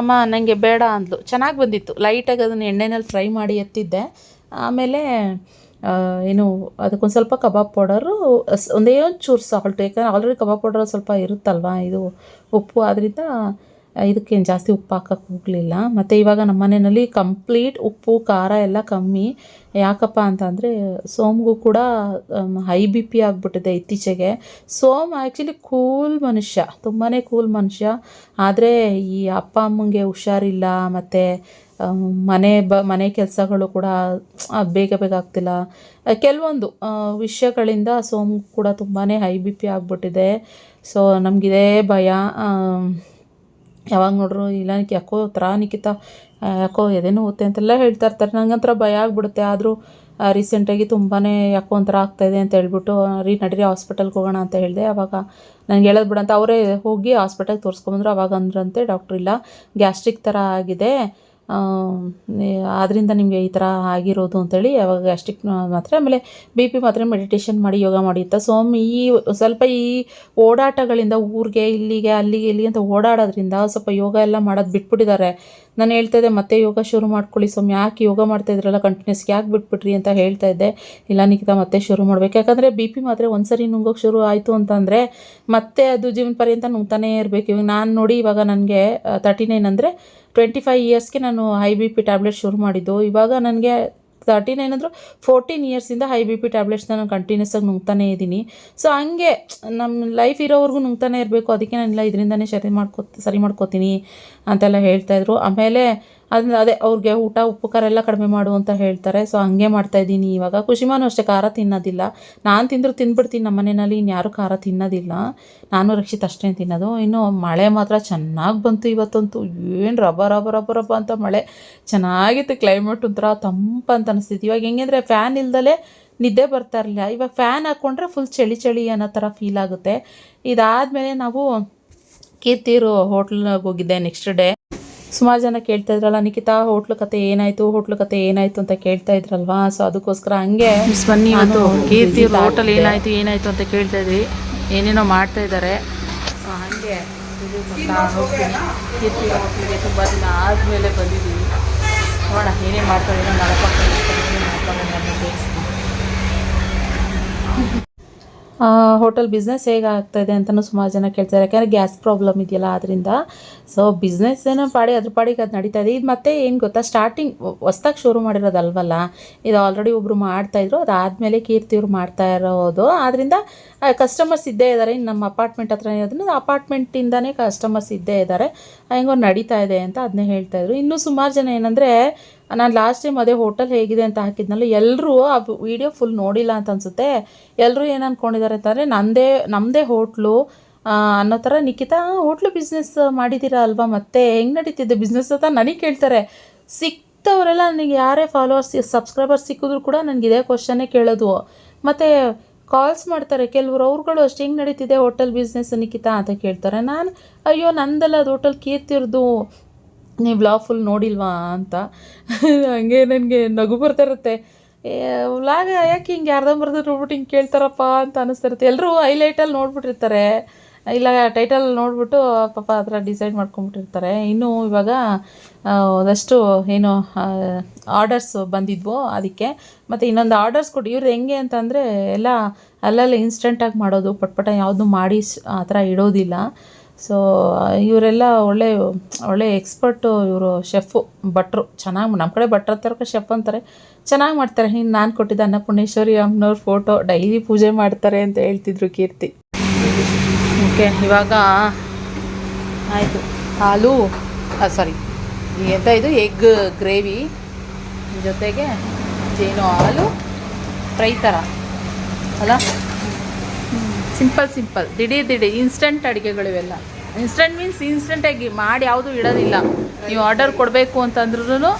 A: ಅಮ್ಮ ನನಗೆ ಬೇಡ ಅಂದ್ಲು. ಚೆನ್ನಾಗಿ ಬಂದಿತ್ತು, ಲೈಟಾಗಿ ಅದನ್ನು ಎಣ್ಣೆನಲ್ಲಿ ಫ್ರೈ ಮಾಡಿ ಎತ್ತಿದ್ದೆ. ಆಮೇಲೆ ಏನು ಅದಕ್ಕೊಂದು ಸ್ವಲ್ಪ ಕಬಾಬ್ ಪೌಡರು, ಒಂದೇ ಒಂದು ಚೂರು ಸಾಲ್ಟ್, ಯಾಕಂದರೆ ಆಲ್ರೆಡಿ ಕಬಾಬ್ ಪೌಡರ್ ಸ್ವಲ್ಪ ಇರುತ್ತಲ್ವ, ಇದು ಉಪ್ಪು, ಆದ್ದರಿಂದ ಇದಕ್ಕೇನು ಜಾಸ್ತಿ ಉಪ್ಪು ಹಾಕೋಕ್ಕೆ ಹೋಗಲಿಲ್ಲ. ಮತ್ತು ಇವಾಗ ನಮ್ಮ ಮನೆಯಲ್ಲಿ ಕಂಪ್ಲೀಟ್ ಉಪ್ಪು ಖಾರ ಎಲ್ಲ ಕಮ್ಮಿ. ಯಾಕಪ್ಪ ಅಂತಂದರೆ ಸೋಮ್ಗೂ ಕೂಡ ಹೈ BP ಆಗಿಬಿಟ್ಟಿದೆ ಇತ್ತೀಚೆಗೆ. ಸೋಮ್ ಆ್ಯಕ್ಚುಲಿ ಕೂಲ್ ಮನುಷ್ಯ, ತುಂಬಾ ಕೂಲ್ ಮನುಷ್ಯ. ಆದರೆ ಈ ಅಪ್ಪ ಅಮ್ಮಂಗೆ ಹುಷಾರಿಲ್ಲ, ಮತ್ತು ಮನೆ ಕೆಲಸಗಳು ಕೂಡ ಬೇಗ ಬೇಗ ಆಗ್ತಿಲ್ಲ. ಕೆಲವೊಂದು ವಿಷಯಗಳಿಂದ ಸೋಮ್ ಕೂಡ ತುಂಬಾ ಹೈ ಬಿ ಪಿ ಆಗಿಬಿಟ್ಟಿದೆ. ಸೊ ನಮಗಿದೇ ಭಯ. ಯಾವಾಗ ನೋಡ್ರು ಇಲ್ಲ ಯಾಕೋ ನಿಖಿತಾ ಯಾಕೋ ಎದೆನೋ ಹೋಗುತ್ತೆ ಅಂತೆಲ್ಲ ಹೇಳ್ತಾ ಇರ್ತಾರೆ. ನನಗಂತರ ಭಯ ಆಗಿಬಿಡುತ್ತೆ. ಆದರೂ ರೀಸೆಂಟಾಗಿ ತುಂಬಾ ಯಾಕೋ ಒಂಥರ ಆಗ್ತಾಯಿದೆ ಅಂತ ಹೇಳ್ಬಿಟ್ಟು ನಡೀರಿ ಹಾಸ್ಪಿಟಲ್ಗೆ ಹೋಗೋಣ ಅಂತ ಹೇಳಿದೆ. ಆವಾಗ ನನಗೆ ಹೇಳೋದು ಬಿಡಂತ ಅವರೇ ಹೋಗಿ ಹಾಸ್ಪಿಟಲ್ಗೆ ತೋರಿಸ್ಕೊಂಬಂದ್ರು. ಆವಾಗ ಅಂದ್ರಂತೆ ಡಾಕ್ಟ್ರ್ ಇಲ್ಲ, ಗ್ಯಾಸ್ಟ್ರಿಕ್ ಥರ ಆಗಿದೆ, ಆದ್ದರಿಂದ ನಿಮಗೆ ಈ ಥರ ಆಗಿರೋದು ಅಂತೇಳಿ. ಯಾವಾಗ ಗ್ಯಾಸ್ಟ್ರಿಕ್ ಮಾತ್ರೆ, ಆಮೇಲೆ ಬಿ ಪಿ ಮಾತ್ರೆ, ಮೆಡಿಟೇಷನ್ ಮಾಡಿ, ಯೋಗ ಮಾಡಿ ಅಂತ. ಸ್ವಲ್ಪ ಈ ಓಡಾಟಗಳಿಂದ ಊರಿಗೆ ಇಲ್ಲಿಗೆ ಇಲ್ಲಿಗೆ ಅಂತ ಓಡಾಡೋದ್ರಿಂದ ಸ್ವಲ್ಪ ಯೋಗ ಎಲ್ಲ ಮಾಡೋದು ಬಿಟ್ಬಿಟ್ಟಿದ್ದಾರೆ. ನಾನು ಹೇಳ್ತಾಯಿದ್ದೆ ಮತ್ತೆ ಯೋಗ ಶುರು ಮಾಡ್ಕೊಳ್ಳಿ ಸೌಮ್ಯ, ಯಾಕೆ ಯೋಗ ಮಾಡ್ತಾಯಿದ್ರಲ್ಲ ಕಂಟಿನ್ಯೂಸ್ ಯಾಕೆ ಬಿಟ್ಬಿಟ್ರಿ ಅಂತ ಹೇಳ್ತಾಯಿದ್ದೆ. ಇಲ್ಲ ನಿಖಿತಾ ಮತ್ತೆ ಶುರು ಮಾಡಬೇಕು, ಯಾಕಂದರೆ ಬಿ ಪಿ ಮಾತ್ರೆ ಒಂದ್ಸರಿ ನುಂಗೋಕೆ ಶುರು ಆಯಿತು ಅಂತಂದರೆ ಮತ್ತೆ ಅದು ಜೀವನ ಪರ್ಯಂತ ನುಂಗ್ತಾನೇ ಇರಬೇಕು. ಇವಾಗ ನಾನು ನೋಡಿ, ಇವಾಗ ನನಗೆ 39 ಅಂದರೆ 25 ಇಯರ್ಸ್ಗೆ ನಾನು ಹೈ ಬಿ ಪಿ ಟ್ಯಾಬ್ಲೆಟ್ ಶುರು ಮಾಡಿದ್ದು. ಇವಾಗ ನನಗೆ 39 ಅಂದರೂ 14 ಇಯರ್ಸಿಂದ ಹೈ ಬಿ ಪಿ ಟ್ಯಾಬ್ಲೆಟ್ಸ್ನ ನಾನು ಕಂಟಿನ್ಯೂಸ್ ಆಗಿ ನುಂಗ್ತಾನೇ ಇದ್ದೀನಿ. ಸೊ ಹಂಗೆ ನಮ್ಮ ಲೈಫ್ ಇರೋವರೆಗೂ ನುಂಗ್ತಾನೆ ಇರಬೇಕು. ಅದಕ್ಕೆ ನಾನೆಲ್ಲ ಇದರಿಂದನೇ ಸರಿ ಮಾಡ್ಕೋತೀನಿ ಅಂತೆಲ್ಲ ಹೇಳ್ತಾಯಿದ್ರು. ಆಮೇಲೆ ಅದೇ ಅವ್ರಿಗೆ ಊಟ ಉಪ್ಪು ಖಾರ ಎಲ್ಲ ಕಡಿಮೆ ಮಾಡು ಅಂತ ಹೇಳ್ತಾರೆ. ಸೊ ಹಂಗೆ ಮಾಡ್ತಾಯಿದ್ದೀನಿ ಇವಾಗ. ಖುಷಿಮಾನು ಅಷ್ಟೇ ಖಾರ ತಿನ್ನೋದಿಲ್ಲ. ನಾನು ತಿಂದ್ಬಿಡ್ತೀನಿ. ನಮ್ಮ ಮನೆಯಲ್ಲಿ ಇನ್ಯಾರೂ ಖಾರ ತಿನ್ನೋದಿಲ್ಲ, ನಾನು ರಕ್ಷಿತ್ ಅಷ್ಟೇ ತಿನ್ನೋದು. ಇನ್ನು ಮಳೆ ಮಾತ್ರ ಚೆನ್ನಾಗಿ ಬಂತು ಇವತ್ತಂತೂ. ಏನು ರಬ್ಬ ಅಂತ ಮಳೆ ಚೆನ್ನಾಗಿತ್ತು. ಕ್ಲೈಮೇಟ್ ಒಂಥರ ತಂಪಂತ ಅನಿಸ್ತಿತ್ತು. ಇವಾಗ ಹೆಂಗೆ ಅಂದರೆ ಫ್ಯಾನ್ ಇಲ್ದಲೇ ನಿದ್ದೆ ಬರ್ತಾ ಇರಲಿಲ್ಲ. ಇವಾಗ ಫ್ಯಾನ್ ಹಾಕ್ಕೊಂಡ್ರೆ ಫುಲ್ ಚಳಿ ಅನ್ನೋ ಥರ ಫೀಲ್ ಆಗುತ್ತೆ. ಇದಾದಮೇಲೆ ನಾವು ಕೀರ್ತಿರು ಹೋಟ್ಲಿಗೆ ಹೋಗಿದ್ದೆ ನೆಕ್ಸ್ಟ್ ಡೇ. ಸುಮಾರು ಜನ ಕೇಳ್ತಾ ಇದ್ರಲ್ಲ, ನಿಖಿತಾ ಹೋಟ್ಲು ಕತೆ ಏನಾಯಿತು ಅಂತ ಕೇಳ್ತಾ ಇದ್ರಲ್ವಾ. ಸೊ ಅದಕ್ಕೋಸ್ಕರ ಹಂಗೆ ಬನ್ನಿ ಇವತ್ತು ಕೀರ್ತಿ ಹೋಟೆಲ್ ಏನಾಯಿತು ಅಂತ ಕೇಳ್ತಾ ಇದ್ರಿ. ಏನೇನೋ ಮಾಡ್ತಾ ಇದ್ದಾರೆ. ಹಾಗೆ ಕೀರ್ತಿ ಹೋಟ್ಲಿಗೆ ತುಂಬ ದಿನ ಆದಮೇಲೆ ಬಂದಿದ್ದೀವಿ. ನೋಡೋಣ ಏನೇನು ಮಾಡ್ತಾರೆ, ಏನೋ ಹೋಟೆಲ್ ಬಿಸ್ನೆಸ್ ಹೇಗೆ ಆಗ್ತಾಯಿದೆ ಅಂತಲೂ ಸುಮಾರು ಜನ ಕೇಳ್ತಾರೆ. ಯಾಕೆಂದರೆ ಗ್ಯಾಸ್ ಪ್ರಾಬ್ಲಮ್ ಇದೆಯಲ್ಲ ಅದರಿಂದ. ಸೊ ಬಿಸ್ನೆಸ್ ಏನೋ ಅದ್ರ ಪಾಡಿಗೆ ಅದು ನಡೀತಾ ಇದೆ. ಇದು ಮತ್ತೆ ಏನು ಗೊತ್ತಾ, ಸ್ಟಾರ್ಟಿಂಗ್ ಹೊಸ್ದಾಗಿ ಶುರು ಮಾಡಿರೋದಲ್ವಲ್ಲ, ಇದು ಆಲ್ರೆಡಿ ಒಬ್ಬರು ಮಾಡ್ತಾಯಿದ್ರು. ಅದಾದಮೇಲೆ ಕೀರ್ತಿಯವ್ರು ಮಾಡ್ತಾ ಇರೋದು. ಆದ್ದರಿಂದ ಕಸ್ಟಮರ್ಸ್ ಇದ್ದೇ ಇದ್ದಾರೆ. ಇನ್ನು ನಮ್ಮ ಅಪಾರ್ಟ್ಮೆಂಟ್ ಹತ್ರ ಇರೋದ್ರಿಂದ ಅಪಾರ್ಟ್ಮೆಂಟಿಂದನೇ ಕಸ್ಟಮರ್ಸ್ ಇದ್ದೇ ಇದ್ದಾರೆ. ಹೆಂಗೋ ನಡೀತಾ ಇದೆ ಅಂತ ಅದನ್ನೇ ಹೇಳ್ತಾಯಿದ್ರು. ಇನ್ನೂ ಸುಮಾರು ಜನ ಏನಂದರೆ, ನಾನು ಲಾಸ್ಟ್ ಟೈಮ್ ಅದೇ ಹೋಟೆಲ್ ಹೇಗಿದೆ ಅಂತ ಹಾಕಿದ್ನಲ್ಲ, ಎಲ್ಲರೂ ಆ ವಿಡಿಯೋ ಫುಲ್ ನೋಡಿಲ್ಲ ಅಂತ ಅನಿಸುತ್ತೆ. ಎಲ್ಲರೂ ಏನು ಅಂದ್ಕೊಂಡಿದ್ದಾರೆ ಅಂತಂದರೆ ನಮ್ಮದೇ ಹೋಟ್ಲು ಅನ್ನೋ ಥರ. ನಿಖಿತಾ ಹೋಟ್ಲು ಬಿಸ್ನೆಸ್ ಮಾಡಿದ್ದೀರಾ ಅಲ್ವಾ, ಮತ್ತೆ ಹೆಂಗೆ ನಡೀತಿದ್ದೆ ಬಿಸ್ನೆಸ್ ಅಂತ ನನಗೆ ಕೇಳ್ತಾರೆ. ಸಿಕ್ತವರೆಲ್ಲ ನನಗೆ ಯಾರೇ ಫಾಲೋವರ್ಸ್ ಸಬ್ಸ್ಕ್ರೈಬರ್ಸ್ ಸಿಕ್ಕಿದ್ರು ಕೂಡ ನನಗೆ ಇದೇ ಕ್ವಶನ್ನೇ ಕೇಳೋದು. ಮತ್ತು ಕಾಲ್ಸ್ ಮಾಡ್ತಾರೆ ಕೆಲವರು, ಅವ್ರುಗಳು ಅಷ್ಟು ಹೆಂಗೆ ನಡೀತಿದೆ ಹೋಟೆಲ್ ಬಿಸ್ನೆಸ್ ನಿಖಿತಾ ಅಂತ ಕೇಳ್ತಾರೆ. ನಾನು ಅಯ್ಯೋ ನಂದಲ್ಲ ಅದು ಹೋಟೆಲ್ ಕೀರ್ತಿರ್ದು, ನೀವು ವ್ಲಾಗ್ ಫುಲ್ ನೋಡಿಲ್ವಾ ಅಂತ. ಹಂಗೆ ನನಗೆ ನಗು ಬರ್ತಾ ಇರುತ್ತೆ. ವ್ಲಾಗ್ ಯಾಕೆ ಹಿಂಗೆ ಅರ್ಧಂಬರ್ಧ ನೋಡ್ಬಿಟ್ಟು ಹಿಂಗೆ ಕೇಳ್ತಾರಪ್ಪ ಅಂತ ಅನ್ನಿಸ್ತಿರುತ್ತೆ. ಎಲ್ಲರೂ ಹೈಲೈಟಲ್ಲಿ ನೋಡ್ಬಿಟ್ಟಿರ್ತಾರೆ, ಇಲ್ಲ ಟೈಟಲ್ ನೋಡಿಬಿಟ್ಟು ಪಾಪ ಆ ಥರ ಡಿಸೈಡ್ ಮಾಡ್ಕೊಂಬಿಟ್ಟಿರ್ತಾರೆ. ಇನ್ನೂ ಇವಾಗ ಒಂದಷ್ಟು ಏನು ಆರ್ಡರ್ಸ್ ಬಂದಿದ್ವು ಅದಕ್ಕೆ. ಮತ್ತು ಇನ್ನೊಂದು ಆರ್ಡರ್ಸ್ ಕೊಟ್ಟು ಇವ್ರು ಹೆಂಗೆ ಅಂತಂದರೆ ಎಲ್ಲ ಅಲ್ಲಲ್ಲೇ ಇನ್ಸ್ಟೆಂಟಾಗಿ ಮಾಡೋದು, ಪಟ್ಪಟ ಯಾವುದು ಮಾಡಿ ಆ ಥರ ಇಡೋದಿಲ್ಲ. ಸೊ ಇವರೆಲ್ಲ ಒಳ್ಳೆ ಎಕ್ಸ್ಪರ್ಟು ಇವರು, ಶೆಫು, ಭಟ್ರು. ಚೆನ್ನಾಗಿ ನಮ್ಮ ಕಡೆ ಭಟ್ರ ಥರಕ್ಕೆ ಶೆಫ್ ಅಂತಾರೆ, ಚೆನ್ನಾಗಿ ಮಾಡ್ತಾರೆ. ಇನ್ನು ನಾನು ಕೊಟ್ಟಿದ್ದ ಅನ್ನಪೂರ್ಣೇಶ್ವರಿ ಅಮ್ಮನವ್ರ ಫೋಟೋ ಡೈಲಿ ಪೂಜೆ ಮಾಡ್ತಾರೆ ಅಂತ ಹೇಳ್ತಿದ್ರು ಕೀರ್ತಿ. ಓಕೆ, ಇವಾಗ ಆಯಿತು. ಹಾಲು ಎಂತ ಇದು ಎಗ್ ಗ್ರೇವಿ ಜೊತೆಗೆ ಜೇನು ಹಾಲು ಫ್ರೈ ಥರ ಅಲ್ಲ. ಸಿಂಪಲ್ ದಿಢೀರ್ ಇನ್ಸ್ಟೆಂಟ್ ಅಡುಗೆಗಳಿವೆಲ್ಲ. ಇನ್ಸ್ಟೆಂಟ್ ಮೀನ್ಸ್ ಇನ್ಸ್ಟೆಂಟಾಗಿ ಮಾಡಿ ಯಾವುದೂ ಇಡೋದಿಲ್ಲ. ನೀವು ಆರ್ಡರ್ ಕೊಡಬೇಕು ಅಂತಂದ್ರೂ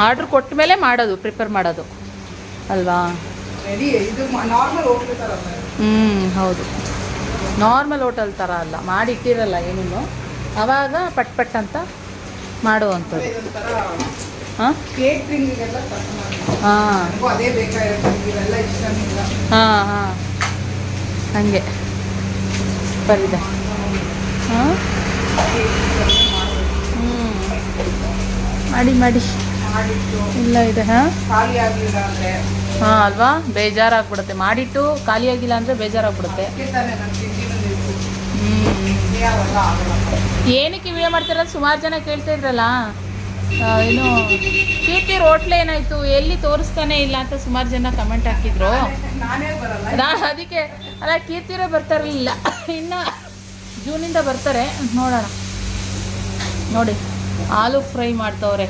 A: ಆರ್ಡ್ರ್ ಕೊಟ್ಟ ಮೇಲೆ ಮಾಡೋದು, ಪ್ರಿಪೇರ್ ಮಾಡೋದು ಅಲ್ವಾ. ಹೌದು, ನಾರ್ಮಲ್ ಹೋಟೆಲ್ ಥರ ಅಲ್ಲ, ಮಾಡಿ ಇಟ್ಟಿರಲ್ಲ ಏನೂ, ಆವಾಗ ಪಟ್ ಅಂತ ಮಾಡುವಂಥದ್ದು. ಹಾಂ ಹಾಗೆ ಸೂಪರ್ ಹಾಂ ಮಾಡಿ ಇಲ್ಲ ಇದೆ. ಹಾಂ ಅಲ್ವಾ, ಬೇಜಾರಾಗ್ಬಿಡುತ್ತೆ. ಮಾಡಿಟ್ಟು ಖಾಲಿಯಾಗಿಲ್ಲ ಅಂದರೆ ಬೇಜಾರಾಗ್ಬಿಡುತ್ತೆ. ಏನಕ್ಕೆ ವಿಡಿಯೋ ಮಾಡ್ತೀರ ಸುಮಾರು ಜನ ಕೇಳ್ತಾ ಇದ್ರಲ್ಲ. ಏನು ಕೀರ್ತಿ ಹೋಟ್ಲ್ ಏನಾಯಿತು, ಎಲ್ಲಿ ತೋರಿಸ್ತಾನೆ ಇಲ್ಲ ಅಂತ ಸುಮಾರು ಜನ ಕಮೆಂಟ್ ಹಾಕಿದ್ರು. ಅದಕ್ಕೆ ಅಲ್ಲ, ಕೀರ್ತಿರೇ ಬರ್ತಾರಲಿಲ್ಲ, ಇನ್ನು ಜೂನಿಂದ ಬರ್ತಾರೆ. ನೋಡೋಣ ನೋಡಿ, ಆಲೂ ಫ್ರೈ ಮಾಡ್ತವ್ರೆ.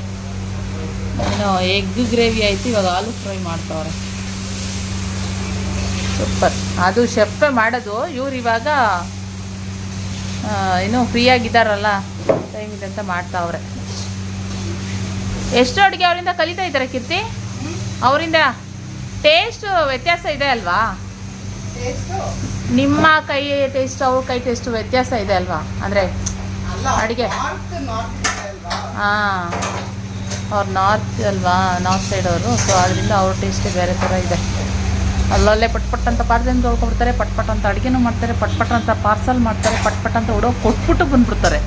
A: ಏನೋ ಎಗ್ ಗ್ರೇವಿ ಆಯಿತು, ಇವಾಗ ಆಲೂ ಫ್ರೈ ಮಾಡ್ತವ್ರೆ. ಸೂಪರ್. ಅದು ಶೆಫ್ಫೇ ಮಾಡೋದು. ಇವ್ರು ಇವಾಗ ಇನ್ನೂ ಫ್ರೀಯಾಗಿದ್ದಾರಲ್ಲ, ಟೈಮ್ ಇದೆ ಅಂತ ಮಾಡ್ತಾವ್ರೆ. ಎಷ್ಟು ಅಡುಗೆ ಅವರಿಂದ ಕಲಿತಾ ಇದ್ದಾರೆ ಕೀರ್ತಿ? ಅವರಿಂದ ಟೇಸ್ಟ್ ವ್ಯತ್ಯಾಸ ಇದೆ ಅಲ್ವಾ? ನಿಮ್ಮ ಕೈ ಟೇಸ್ಟ್ ಅವ್ರ ಕೈ ಟೇಸ್ಟ್ ವ್ಯತ್ಯಾಸ ಇದೆ ಅಲ್ವಾ? ಅಂದರೆ ಅಡುಗೆ ಹಾಂ, ಅವ್ರು ನಾರ್ತ್ ಅಲ್ವಾ, ನಾರ್ತ್ ಸೈಡ್ ಅವರು. ಸೊ ಅದರಿಂದ ಅವ್ರ ಟೇಸ್ಟೇ ಬೇರೆ ಥರ ಇದೆ. ಅಲ್ಲಲ್ಲೇ ಪಟ್ ಅಂತ ಪಾರ್ಸಲ್ ತೊಳ್ಕೊಬಿಡ್ತಾರೆ, ಪಟ್ ಅಂತ ಅಡುಗೆನೂ ಮಾಡ್ತಾರೆ, ಪಟ್ ಅಂತ ಪಾರ್ಸಲ್ ಮಾಡ್ತಾರೆ, ಪಟ್ ಅಂತ ಹುಡುಗ ಕೊಟ್ಬಿಟ್ಟು ಬಂದುಬಿಡ್ತಾರೆ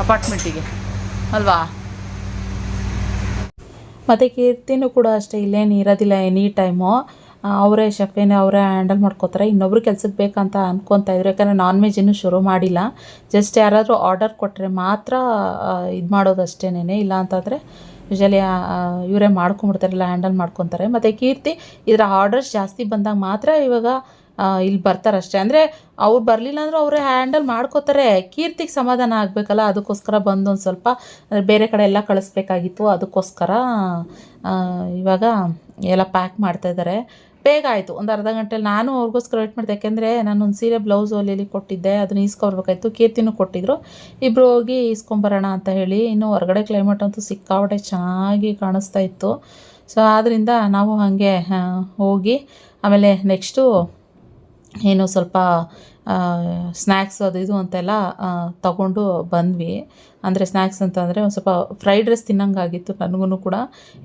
A: ಅಪಾರ್ಟ್ಮೆಂಟಿಗೆ ಅಲ್ವಾ? ಮತ್ತು ಕೀರ್ತಿನೂ ಕೂಡ ಅಷ್ಟೇ, ಇಲ್ಲೇನು ಇರೋದಿಲ್ಲ ಎನಿ ಟೈಮು. ಅವರೇ ಶೆಫೇನೆ ಅವರೇ ಹ್ಯಾಂಡಲ್ ಮಾಡ್ಕೋತಾರೆ. ಇನ್ನೊಬ್ರು ಕೆಲ್ಸಕ್ಕೆ ಬೇಕಂತ ಅನ್ಕೊತಾ ಇದ್ರು, ಯಾಕಂದರೆ ನಾನ್ ವೆಜ್ ಇನ್ನೂ ಶುರು ಮಾಡಿಲ್ಲ. ಜಸ್ಟ್ ಯಾರಾದರೂ ಆರ್ಡರ್ ಕೊಟ್ಟರೆ ಮಾತ್ರ ಇದು ಮಾಡೋದು ಅಷ್ಟೇನೇ. ಇಲ್ಲ ಅಂತಂದರೆ ಯೂಶಲಿ ಇವರೇ ಮಾಡ್ಕೊಂಬಿಡ್ತಾರಲ್ಲ, ಹ್ಯಾಂಡಲ್ ಮಾಡ್ಕೊತಾರೆ. ಮತ್ತು ಕೀರ್ತಿ ಇದರ ಆರ್ಡರ್ಸ್ ಜಾಸ್ತಿ ಬಂದಾಗ ಮಾತ್ರ ಇವಾಗ ಇಲ್ಲಿ ಬರ್ತಾರಷ್ಟೇ. ಅಂದರೆ ಅವ್ರು ಬರಲಿಲ್ಲ ಅಂದರೂ ಅವರೇ ಹ್ಯಾಂಡಲ್ ಮಾಡ್ಕೋತಾರೆ. ಕೀರ್ತಿಗೆ ಸಮಾಧಾನ ಆಗಬೇಕಲ್ಲ, ಅದಕ್ಕೋಸ್ಕರ ಬಂದು ಒಂದು ಸ್ವಲ್ಪ ಬೇರೆ ಕಡೆ ಎಲ್ಲ ಕಳಿಸ್ಬೇಕಾಗಿತ್ತು. ಅದಕ್ಕೋಸ್ಕರ ಇವಾಗ ಎಲ್ಲ ಪ್ಯಾಕ್ ಮಾಡ್ತಾಯಿದ್ದಾರೆ. ಬೇಗ ಆಯಿತು, ಒಂದು ಅರ್ಧ ಗಂಟೆಲಿ. ನಾನು ಅವ್ರಿಗೋಸ್ಕರ ವೇಟ್ ಮಾಡಿದೆ, ಯಾಕೆಂದರೆ ನಾನೊಂದು ಸೀರೆ ಬ್ಲೌಸ್ ಹೊಲಿಯಲ್ಲಿ ಕೊಟ್ಟಿದ್ದೆ, ಅದನ್ನು ಈಸ್ಕೊಬರ್ಬೇಕಾಯ್ತು. ಕೀರ್ತಿನೂ ಕೊಟ್ಟಿದ್ರು, ಇಬ್ಬರು ಹೋಗಿ ಈಸ್ಕೊಂಬರೋಣ ಅಂತ ಹೇಳಿ. ಇನ್ನು ಹೊರಗಡೆ ಕ್ಲೈಮೇಟ್ ಅಂತೂ ಸಿಕ್ಕಾಪಟ್ಟೆ ಚೆನ್ನಾಗಿ ಕಾಣಿಸ್ತಾ ಇತ್ತು. ಸೊ ಆದ್ದರಿಂದ ನಾವು ಹಾಗೆ ಹೋಗಿ ಆಮೇಲೆ ನೆಕ್ಸ್ಟು ಏನು ಸ್ವಲ್ಪ ಸ್ನ್ಯಾಕ್ಸ್ ಅದು ಇದು ಅಂತೆಲ್ಲ ತಗೊಂಡು ಬಂದ್ವಿ. ಅಂದರೆ ಸ್ನ್ಯಾಕ್ಸ್ ಅಂತಂದರೆ ಒಂದು ಸ್ವಲ್ಪ ಫ್ರೈಡ್ ರೈಸ್ ತಿನ್ನೋಂಗಾಗಿತ್ತು ನನಗೂ ಕೂಡ.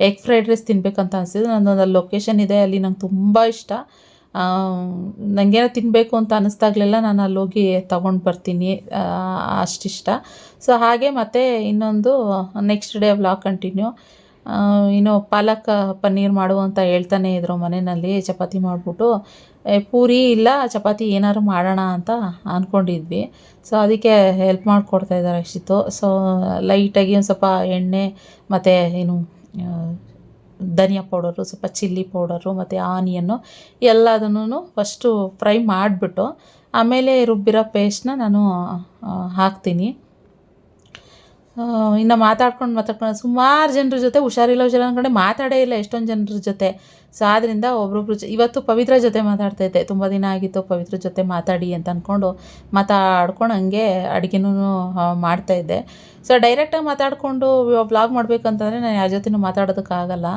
A: ಎಗ್ ಫ್ರೈಡ್ ರೈಸ್ ತಿನ್ನಬೇಕಂತ ಅನಿಸಿದ್ದು. ನನ್ನೊಂದು ಲೊಕೇಶನ್ ಇದೆ, ಅಲ್ಲಿ ನಂಗೆ ತುಂಬ ಇಷ್ಟ. ನನಗೇನೋ ತಿನ್ನಬೇಕು ಅಂತ ಅನ್ನಿಸ್ದಾಗಲೆಲ್ಲ ನಾನು ಅಲ್ಲೋಗಿ ತೊಗೊಂಡು ಬರ್ತೀನಿ, ಅಷ್ಟಿಷ್ಟ. ಸೊ ಹಾಗೆ ಮತ್ತು ಇನ್ನೊಂದು ನೆಕ್ಸ್ಟ್ ಡೇ ವ್ಲಾಗ್ ಕಂಟಿನ್ಯೂ. ಇನ್ನು ಪಾಲಕ್ ಪನ್ನೀರ್ ಮಾಡು ಅಂತ ಹೇಳ್ತಾನೆ ಇದ್ರು ಮನೆಯಲ್ಲಿ. ಚಪಾತಿ ಮಾಡಿಬಿಟ್ಟು ಪೂರಿ ಇಲ್ಲ ಚಪಾತಿ ಏನಾದ್ರು ಮಾಡೋಣ ಅಂತ ಅಂದ್ಕೊಂಡಿದ್ವಿ. ಸೊ ಅದಕ್ಕೆ ಹೆಲ್ಪ್ ಮಾಡಿಕೊಡ್ತಾ ಇದ್ದಾರೆ ಅಕ್ಷಿತು. ಸೊ ಲೈಟಾಗಿ ಒಂದು ಸ್ವಲ್ಪ ಎಣ್ಣೆ ಮತ್ತು ಏನು ಧನಿಯಾ ಪೌಡರು, ಸ್ವಲ್ಪ ಚಿಲ್ಲಿ ಪೌಡರು ಮತ್ತು ಆನಿಯನ್ನು ಎಲ್ಲದನ್ನು ಫಸ್ಟು ಫ್ರೈ ಮಾಡಿಬಿಟ್ಟು ಆಮೇಲೆ ರುಬ್ಬಿರೋ ಪೇಸ್ಟ್ನ ನಾನು ಹಾಕ್ತೀನಿ. ಇನ್ನು ಮಾತಾಡ್ಕೊಂಡು ಸುಮಾರು ಜನರ ಜೊತೆ ಹುಷಾರಿಲ್ಲ ಅಂದ್ಕೊಂಡೆ ಮಾತಾಡೇ ಇಲ್ಲ ಎಷ್ಟೊಂದು ಜನರ ಜೊತೆ. ಸೊ ಆದ್ದರಿಂದ ಒಬ್ರೊಬ್ರು ಇವತ್ತು ಪವಿತ್ರ ಜೊತೆ ಮಾತಾಡ್ತಾಯಿದ್ದೆ. ತುಂಬ ದಿನ ಆಗಿತ್ತು ಪವಿತ್ರ ಜೊತೆ ಮಾತಾಡಿ ಅಂತ ಅಂದ್ಕೊಂಡು ಮಾತಾಡ್ಕೊಂಡು ಹಂಗೆ ಅಡುಗೆನೂ ಮಾಡ್ತಾಯಿದ್ದೆ. ಸೊ ಡೈರೆಕ್ಟಾಗಿ ಮಾತಾಡಿಕೊಂಡು ವ್ಲಾಗ್ ಮಾಡಬೇಕಂತಂದರೆ ನಾನು ಯಾರ ಜೊತೆನೂ ಮಾತಾಡೋದಕ್ಕಾಗಲ್ಲ.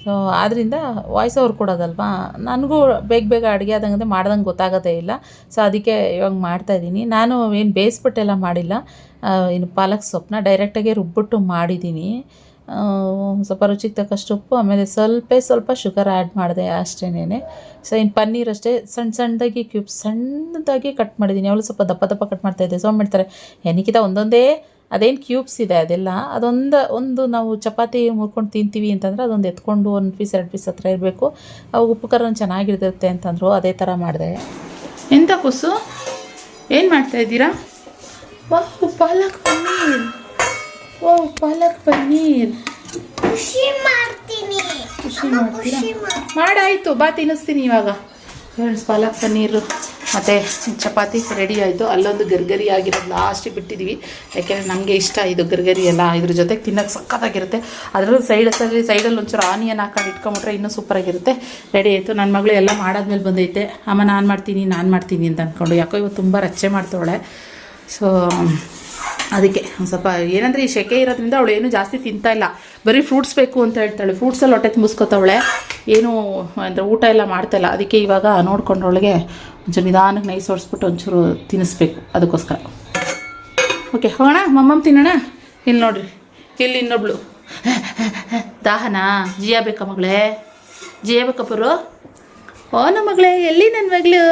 A: ಸೊ ಆದ್ದರಿಂದ ವಾಯ್ಸ್ ಓವರ್ ಕೊಡೋದಲ್ವಾ, ನನಗೂ ಬೇಗ ಅಡುಗೆ ಆದಂಗೆ ಮಾಡ್ದಂಗೆ ಗೊತ್ತಾಗೋದೇ ಇಲ್ಲ. ಸೊ ಅದಕ್ಕೆ ಇವಾಗ ಮಾಡ್ತಾಯಿದ್ದೀನಿ. ನಾನು ಏನು ಬೇಯಿಸ್ಬಿಟ್ಟೆಲ್ಲ ಮಾಡಿಲ್ಲ, ಇನ್ನು ಪಾಲಕ್ ಸೊಪ್ಪನ್ನ ಡೈರೆಕ್ಟಾಗಿ ರುಬ್ಬಿಟ್ಟು ಮಾಡಿದ್ದೀನಿ. ಸ್ವಲ್ಪ ರುಚಿಗೆ ತಕ್ಕಷ್ಟು ಉಪ್ಪು, ಆಮೇಲೆ ಸ್ವಲ್ಪ ಶುಗರ್ ಆ್ಯಡ್ ಮಾಡಿದೆ ಅಷ್ಟೇನೆ. ಸೊ ಇನ್ನು ಪನ್ನೀರ್ ಅಷ್ಟೇ ಸಣ್ಣದಾಗಿ ಕ್ಯೂಬ್ಸ್ ಸಣ್ಣದಾಗಿ ಕಟ್ ಮಾಡಿದ್ದೀನಿ. ಅವಳು ಸ್ವಲ್ಪ ದಪ್ಪ ಕಟ್ ಮಾಡ್ತಾಯಿದ್ದೆ. ಸೊ ಮಾಡ್ತಾರೆ ಏನಿಕ್ಕಿತ ಒಂದೊಂದೇ ಅದೇನು ಕ್ಯೂಬ್ಸ್ ಇದೆ ಅದೆಲ್ಲ ಒಂದು ನಾವು ಚಪಾತಿ ಮುರ್ಕೊಂಡು ತಿಂತೀವಿ ಅಂತಂದರೆ ಅದೊಂದು ಎತ್ಕೊಂಡು 1 ಪೀಸ್ 2 ಪೀಸ್ ಹತ್ರ ಇರಬೇಕು. ಅವು ಉಪ್ಪು ಖಾರ ಚೆನ್ನಾಗಿರ್ತೈತೆ ಅಂತಂದರು. ಅದೇ ಥರ ಮಾಡಿದೆ. ಎಂಥ ಕುಸು ಏನು ಮಾಡ್ತಾಯಿದ್ದೀರಾ? ವಾಹ್ ಪಾಲಕ್ ಪನ್ನೀರ್, ಖುಷಿ ಮಾಡ್ತೀರಾ? ಮಾಡಾಯಿತು, ಬಾ ತಿನ್ನಿಸ್ತೀನಿ ಇವಾಗ. ಫ್ರೆಂಡ್ಸ್ ಪಾಲಕ್ ಪನ್ನೀರು ಮತ್ತು ಚಪಾತಿ ರೆಡಿ ಆಯಿತು. ಅಲ್ಲೊಂದು ಗರ್ಗರಿ ಆಗಿರೋದು ಲಾಸ್ಟಿಗೆ ಬಿಟ್ಟಿದ್ದೀವಿ, ಯಾಕೆಂದರೆ ನಮಗೆ ಇಷ್ಟ ಇದು ಗರ್ಗರಿ ಎಲ್ಲ. ಇದ್ರ ಜೊತೆಗೆ ತಿನ್ನೋಕ್ಕೆ ಸಕ್ಕತ್ತಾಗಿರುತ್ತೆ. ಅದರಲ್ಲೂ ಸೈಡಲ್ಲಿ ಒಂಚೂರು ಆನಿಯನ್ ಹಾಕೊಂಡು ಇಟ್ಕೊಂಬಿಟ್ರೆ ಇನ್ನೂ ಸೂಪರಾಗಿರುತ್ತೆ. ರೆಡಿ ಆಯಿತು. ನನ್ನ ಮಗಳು ಎಲ್ಲ ಮಾಡಾದ್ಮೇಲೆ ಬಂದೈತೆ. ಅಮ್ಮ ನಾನು ಮಾಡ್ತೀನಿ ಅಂತ ಅಂದ್ಕೊಂಡು, ಯಾಕೋ ಇವತ್ತು ತುಂಬ ರಚ್ಚೆ ಮಾಡ್ತಾವಳೆ. ಸೊ ಅದಕ್ಕೆ ಒಂದು ಸ್ವಲ್ಪ ಏನಂದರೆ ಈ ಸೆಕೆ ಇರೋದ್ರಿಂದ ಅವಳು ಏನು ಜಾಸ್ತಿ ತಿಂತಾಯಿಲ್ಲ, ಬರೀ ಫ್ರೂಟ್ಸ್ ಬೇಕು ಅಂತ ಹೇಳ್ತಾಳೆ. ಫ್ರೂಟ್ಸಲ್ಲಿ ಹೊಟ್ಟೆ ತುಂಬಿಸ್ಕೊತಾವಳೆ, ಏನು ಅಂದರೆ ಊಟ ಎಲ್ಲ ಮಾಡ್ತಾಯಿಲ್ಲ. ಅದಕ್ಕೆ ಇವಾಗ ನೋಡ್ಕೊಂಡ್ರೊಳಗೆ ಒಂಚೂರು ನಿಧಾನಕ್ಕೆ ನೈಸ್ ಹೊಡಿಸ್ಬಿಟ್ಟು ಒಂಚೂರು ತಿನ್ನಿಸ್ಬೇಕು, ಅದಕ್ಕೋಸ್ಕರ. ಓಕೆ ಹೋಗೋಣ, ಮಮ್ಮಮ್ಮ ತಿನ್ನೋಣ. ಇಲ್ಲಿ ನೋಡಿರಿ, ಇಲ್ಲಿ ಇನ್ನೊಬ್ಳು ದಾಹನಾ ಜಿಯಾ ಬೇಕಾ ಮಗಳೇ? ಜಿಯಾ ಬೇಕಪ್ಪರು? ಓ ನಮ್ಮ ಮಗಳೇ, ಎಲ್ಲಿ ನನ್ನ ಮಗಳು,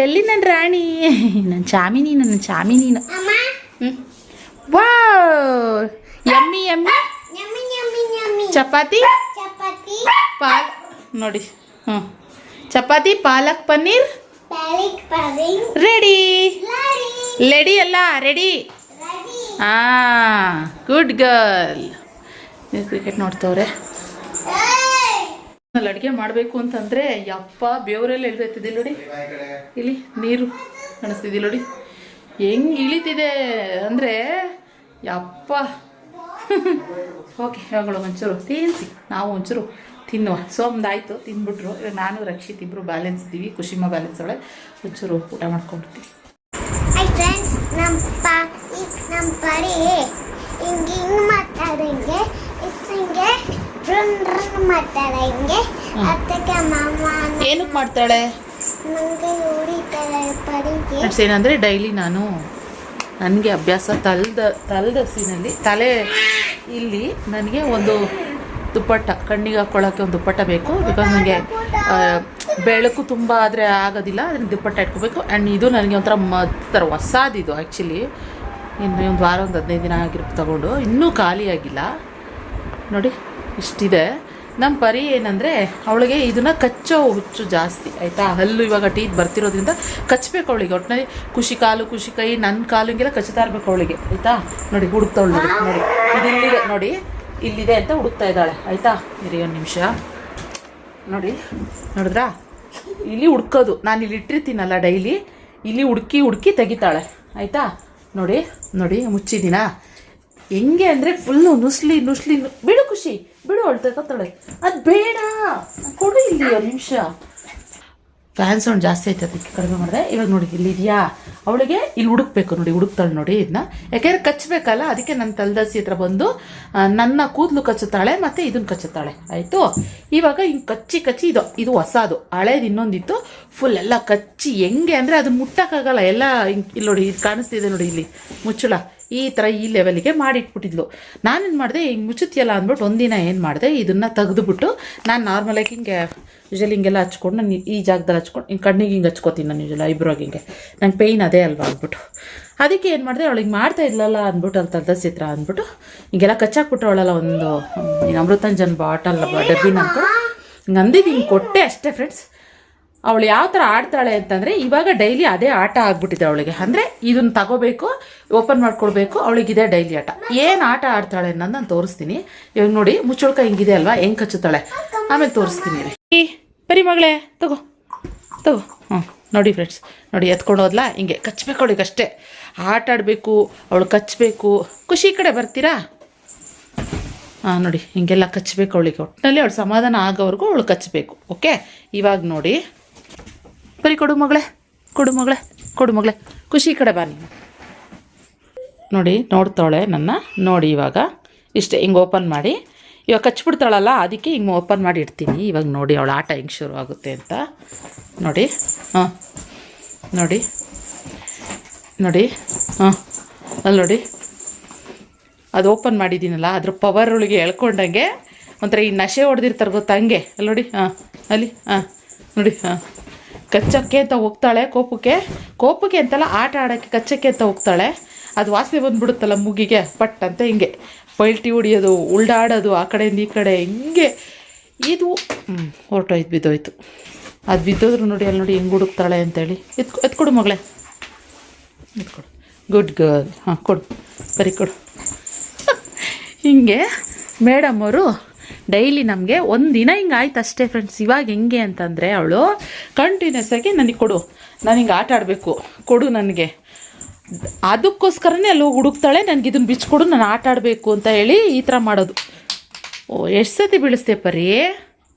A: ಎಲ್ಲಿ ನನ್ನ ರಾಣಿ, ನನ್ನ ಚಾಮಿನಿ. ವಾ ಯಮ್ಮಿ ಚಪಾತಿ ನೋಡಿ. ಚಪಾತಿ ಪಾಲಕ್ ಪನ್ನೀರ್ ರೆಡಿ ಅಲ್ಲ ರೆಡಿ. Good girl. ಕ್ರಿಕೆಟ್ ನೋಡ್ತವ್ರೆ. ಅಲ್ಲಿ ಅಡುಗೆ ಮಾಡಬೇಕು ಅಂತಂದರೆ ಯಪ್ಪ ಬೇವರೆಲ್ಲ ಇಳಿದೈತಿದೆ ನೋಡಿ. ಇಲ್ಲಿ ನೀರು ಕಾಣಿಸ್ತಿದೆ ನೋಡಿ, ಹೆಂಗೆ ಇಳಿತಿದೆ ಅಂದರೆ ಯಪ್ಪ ಓಕೆ ಇವಾಗಳು ಒಂಚೂರು ತಿನ್ನಿಸಿ ನಾವು ಒಂಚೂರು ತಿನ್ನುವ. ಸೋಮ್ದಾಯಿತು ತಿಂದ್ಬಿಟ್ರು. ಇವಾಗ ನಾನು ರಕ್ಷಿತ್ ಇಬ್ಬರು ಬ್ಯಾಲೆನ್ಸ್ ಇದ್ದೀವಿ. ಖುಷಿಮ ಬ್ಯಾಲೆನ್ಸ್ ಒಳಗೆ ಒಂಚೂರು ಊಟ ಮಾಡ್ಕೊಂಡಿರ್ತೀವಿ.
B: ನಮ್ಮ ಪರಿ ಹಿಂಗೆ ಮಾಡ್ತಾರೆ, ಹಿಂಗೆ ಹಿಂಗೆ ಮಾಡ್ತಾಳೆ, ಹಿಂಗೆ ಅದಕ್ಕೆ ಮಾಮ
A: ಏನಕ್ಕೆ ಮಾಡ್ತಾಳೆ
B: ನನಗೆ ಹೊಡಿತಾಳೆ ಪರಿಗೆ.
A: ಏನಂದರೆ ಡೈಲಿ ನಾನು ನನಗೆ ಅಭ್ಯಾಸ ತಲೆದಸಿನಲ್ಲಿ ತಲೆ ಇಲ್ಲಿ ನನಗೆ ಒಂದು ದುಪ್ಪಟ್ಟ ಕಣ್ಣಿಗೆ ಹಾಕ್ಕೊಳ್ಳೋಕ್ಕೆ ಒಂದು ದುಪ್ಪಟ್ಟ ಬೇಕು. ಬಿಕಾಸ್ ನನಗೆ ಬೆಳಕು ತುಂಬ ಆದರೆ ಆಗೋದಿಲ್ಲ, ಅದನ್ನು ದುಪ್ಪಟ್ಟ ಇಟ್ಕೋಬೇಕು. ಆ್ಯಂಡ್ ಇದು ನನಗೆ ಒಂಥರ ಹೊಸಾದಿದು ಆ್ಯಕ್ಚುಲಿ. ಇನ್ನು ಒಂದು ವಾರ ಒಂದು 15 ದಿನ ಆಗಿರುತ್ತೆ ತಗೊಂಡು, ಇನ್ನೂ ಖಾಲಿಯಾಗಿಲ್ಲ ನೋಡಿ. ಇಷ್ಟಿದೆ. ನಮ್ಮ ಪರಿ ಏನಂದರೆ ಅವಳಿಗೆ ಇದನ್ನು ಕಚ್ಚೋ ಹುಚ್ಚು ಜಾಸ್ತಿ ಆಯಿತಾ. ಹಲ್ಲು ಇವಾಗ ಟೀತ್ ಬರ್ತಿರೋದ್ರಿಂದ ಕಚ್ಚಬೇಕು ಅವಳಿಗೆ. ಒಟ್ಟಿನಲ್ಲಿ ಖುಷಿ ಕಾಲು ಖುಷಿ ಕೈ ನನ್ನ ಕಾಲು ಹಿಂಗೆಲ್ಲ ಕಚ್ತಾ ಇರಬೇಕು ಅವಳಿಗೆ ಆಯಿತಾ. ನೋಡಿ ಹುಡುಕ್ತಾವಳು ನೋಡಿ, ನೋಡಿ ಇದು ಇಲ್ಲಿದೆ ನೋಡಿ, ಇಲ್ಲಿದೆ ಅಂತ ಹುಡುಕ್ತಾ ಇದ್ದಾಳೆ ಆಯಿತಾ. ಇರಿ ಒಂದು ನಿಮಿಷ ನೋಡಿ, ನೋಡಿದ್ರಾ ಇಲ್ಲಿ ಹುಡ್ಕೋದು. ನಾನು ಇಲ್ಲಿ ಇಟ್ಟಿರ್ತೀನಲ್ಲ ಡೈಲಿ, ಇಲ್ಲಿ ಹುಡುಕಿ ತೆಗಿತಾಳೆ ಆಯಿತಾ. ನೋಡಿ ನೋಡಿ ಮುಚ್ಚಿದ್ದೀನಾ ಹೆಂಗೆ ಅಂದರೆ ಫುಲ್ಲು ನುಸ್ಲಿ ಬಿಡು ಖುಷಿ ಬಿಡು, ಅವಳು ತಗೋತಾಳೆ. ಅದು ಬೇಡ ಕೊಡು ಇಲ್ಲಿ ಒಂದು ನಿಮಿಷ. ಫ್ಯಾನ್ ಸೌಂಡ್ ಜಾಸ್ತಿ ಆಯ್ತು, ಅದಕ್ಕೆ ಕಡಿಮೆ ಮಾಡಿದೆ. ಇವಾಗ ನೋಡಿ ಇಲ್ಲಿದೆಯಾ, ಅವಳಿಗೆ ಇಲ್ಲಿ ಹುಡುಕ್ಬೇಕು ನೋಡಿ, ಹುಡುಕ್ತಾಳೆ ನೋಡಿ ಇದನ್ನ. ಯಾಕೆಂದರೆ ಕಚ್ಚಬೇಕಲ್ಲ, ಅದಕ್ಕೆ ನನ್ನ ತಲೆದಸಿ ಹತ್ರ ಬಂದು ನನ್ನ ಕೂದಲು ಕಚ್ಚುತ್ತಾಳೆ ಮತ್ತು ಇದನ್ನು ಕಚ್ಚುತ್ತಾಳೆ ಆಯಿತು. ಇವಾಗ ಹಿಂಗೆ ಕಚ್ಚಿ ಇದು ಹೊಸದು, ಹಳೇದು ಇನ್ನೊಂದಿತ್ತು. ಫುಲ್ ಎಲ್ಲ ಕಚ್ಚಿ ಹೆಂಗೆ ಅಂದರೆ ಅದು ಮುಟ್ಟಕ್ಕಾಗಲ್ಲ ಎಲ್ಲ. ಇಲ್ಲಿ ನೋಡಿ ಇದು ಕಾಣಿಸ್ತಿದೆ ನೋಡಿ, ಇಲ್ಲಿ ಮುಚ್ಚಳ ಈ ಥರ ಈ ಲೆವೆಲಿಗೆ ಮಾಡಿಟ್ಬಿಟ್ಟಿದ್ಲು. ನಾನೇನು ಮಾಡಿದೆ, ಹಿಂಗೆ ಮುಚ್ಚುತ್ತಿಯಲ್ಲ ಅಂದ್ಬಿಟ್ಟು ಒಂದಿನ ಏನು ಮಾಡಿದೆ, ಇದನ್ನು ತೆಗೆದುಬಿಟ್ಟು ನಾನು ನಾರ್ಮಲಾಗಿ ಹಿಂಗೆ ಯೂಶಲಿ ಹಿಂಗೆಲ್ಲ ಹಚ್ಕೊಂಡು ನಾನು ಈ ಜಾಗದಲ್ಲಿ ಹಚ್ಕೊಂಡು ಹಿಂಗೆ ಕಣ್ಣಿಗೆ ಹಿಂಗೆ ಹಚ್ಕೋತೀನಿ ನಾನು ಯೂಶಲಿ ಐಬ್ರೋಗೆ. ಹಿಂಗೆ ನಂಗೆ ಪೇಯ್ನ್ ಅದೇ ಅಲ್ವಾ ಅಂದ್ಬಿಟ್ಟು ಅದಕ್ಕೆ ಏನು ಮಾಡಿದೆ, ಅವಳಿಗೆ ಮಾಡ್ತಾ ಇದ್ಲಲ್ಲ ಅಂದ್ಬಿಟ್ಟು ಅಲ್ಲಿ ತಲೆದಸಿತ್ರ ಅಂದ್ಬಿಟ್ಟು ಹಿಂಗೆಲ್ಲ ಕಚ್ಚಾಕ್ಬಿಟ್ಟು ಅವಳೆಲ್ಲ ಒಂದು ಅಮೃತಾಂಜನ್ ಬಾಟಲ್ ಡಬ್ಬಿನ ಅಂದ್ಕೊಂಡು ಹಿಂಗೆ ಅಂದಿದ್ದು ಹಿಂಗೆ ಕೊಟ್ಟೆ ಅಷ್ಟೇ ಫ್ರೆಂಡ್ಸ್. ಅವಳು ಯಾವ ಥರ ಆಡ್ತಾಳೆ ಅಂತಂದರೆ ಇವಾಗ ಡೈಲಿ ಅದೇ ಆಟ ಆಗ್ಬಿಟ್ಟಿದೆ ಅವಳಿಗೆ. ಅಂದರೆ ಇದನ್ನು ತಗೋಬೇಕು, ಓಪನ್ ಮಾಡ್ಕೊಳ್ಬೇಕು, ಅವಳಿಗಿದೆ ಡೈಲಿ ಆಟ. ಏನು ಆಟ ಆಡ್ತಾಳೆ ಅನ್ನೋದು ನಾನು ತೋರಿಸ್ತೀನಿ. ಇವಾಗ ನೋಡಿ ಮುಚ್ಚುಳ್ಕ ಹಿಂಗಿದೆ ಅಲ್ವಾ, ಹೆಂಗೆ ಕಚ್ಚುತ್ತಾಳೆ ಆಮೇಲೆ ತೋರಿಸ್ತೀನಿ. ಬರೀ ಮಗಳೇ ತಗೋ ನೋಡಿ ಫ್ರೆಂಡ್ಸ್, ನೋಡಿ ಎತ್ಕೊಂಡು ಹೋದ್ಲಾ, ಹಿಂಗೆ ಕಚ್ಚಬೇಕು ಅವಳಿಗೆ ಅಷ್ಟೇ. ಆಟ ಆಡಬೇಕು, ಅವಳು ಕಚ್ಚಬೇಕು. ಖುಷಿ ಕಡೆ ಬರ್ತೀರಾ? ನೋಡಿ ಹಿಂಗೆಲ್ಲ ಕಚ್ಚಬೇಕು ಅವಳಿಗೆ. ಒಟ್ಟಿನಲ್ಲಿ ಅವಳು ಸಮಾಧಾನ ಆಗೋವರೆಗೂ ಅವಳು ಕಚ್ಚಬೇಕು. ಓಕೆ, ಇವಾಗ ನೋಡಿ ಬರೀ ಕೊಡು ಮಗಳೇ ಖುಷಿ ಕಡೆ ಬಾ ನೀನು. ನೋಡಿ ನೋಡ್ತಾಳೆ ನನ್ನ ನೋಡಿ. ಇವಾಗ ಇಷ್ಟೇ, ಹಿಂಗೆ ಓಪನ್ ಮಾಡಿ ಇವಾಗ ಕಚ್ಬಿಡ್ತಾಳಲ್ಲ, ಅದಕ್ಕೆ ಹಿಂಗೆ ಓಪನ್ ಮಾಡಿ ಇಡ್ತೀನಿ. ಇವಾಗ ನೋಡಿ ಅವಳ ಆಟ ಹೆಂಗೆ ಶುರು ಆಗುತ್ತೆ ಅಂತ ನೋಡಿ. ನೋಡಿ ಅಲ್ಲಿ ನೋಡಿ, ಅದು ಓಪನ್ ಮಾಡಿದ್ದೀನಲ್ಲ, ಅದ್ರ ಪವರ್ ಒಳಗೆ ಎಳ್ಕೊಂಡಂಗೆ ಒಂಥರ ಈ ನಶೆ ಹೊಡೆದಿರ್ತಾರೆ ಗೊತ್ತಾ, ಹಂಗೆ ಅಲ್ಲಿ ನೋಡಿ. ಅಲ್ಲಿ ನೋಡಿ ಕಚ್ಚಕ್ಕೆ ಅಂತ ಹೋಗ್ತಾಳೆ, ಕೋಪಕ್ಕೆ ಅಂತಲ್ಲ, ಆಟ ಆಡೋಕ್ಕೆ ಕಚ್ಚಕ್ಕೆ ಅಂತ ಹೋಗ್ತಾಳೆ. ಅದು ವಾಸನೆ ಬಂದುಬಿಡುತ್ತಲ್ಲ ಮೂಗಿಗೆ, ಪಟ್ ಅಂತ ಹಿಂಗೆ ಪಲ್ಟಿ ಹೊಡಿಯೋದು, ಉಲ್ಡಾಡೋದು ಆ ಕಡೆಯಿಂದ ಈ ಕಡೆ ಹಿಂಗೆ. ಇದು ಹೊರಟೋಯ್ತು, ಬಿದ್ದೋಯ್ತು. ಅದು ಬಿದ್ದೋದ್ರು ನೋಡಿ, ಅಲ್ಲಿ ನೋಡಿ ಹೆಂಗೆ ಹುಡುಕ್ತಾಳೆ ಅಂತೇಳಿ. ಎತ್ಕೊಡು ಮಗಳೇ, ಎತ್ಕೊಡು. Good girl. ಕೊಡು, ಬರೀ ಕೊಡು. ಹಿಂಗೆ ಮೇಡಮ್ ಅವರು ಡೈಲಿ ನಮಗೆ ಒಂದಿನ ಹಿಂಗೆ ಆಯ್ತು ಅಷ್ಟೇ ಫ್ರೆಂಡ್ಸ್. ಇವಾಗ ಹೆಂಗೆ ಅಂತಂದರೆ ಅವಳು ಕಂಟಿನ್ಯೂಸ್ ಆಗಿ ನನಗೆ ಕೊಡು, ನಾನು ಹಿಂಗೆ ಆಟ ಆಡಬೇಕು, ಕೊಡು ನನಗೆ. ಅದಕ್ಕೋಸ್ಕರನೇ ಅಲ್ಲಿ ಹೋಗಿ ಹುಡುಕ್ತಾಳೆ, ನನಗೆ ಇದನ್ನು ಬಿಚ್ಕೊಡು, ನಾನು ಆಟ ಆಡಬೇಕು ಅಂತ ಹೇಳಿ ಈ ಥರ ಮಾಡೋದು. ಎಷ್ಟು ಸತಿ ಬೀಳಿಸ್ತೆ ಪರಿ.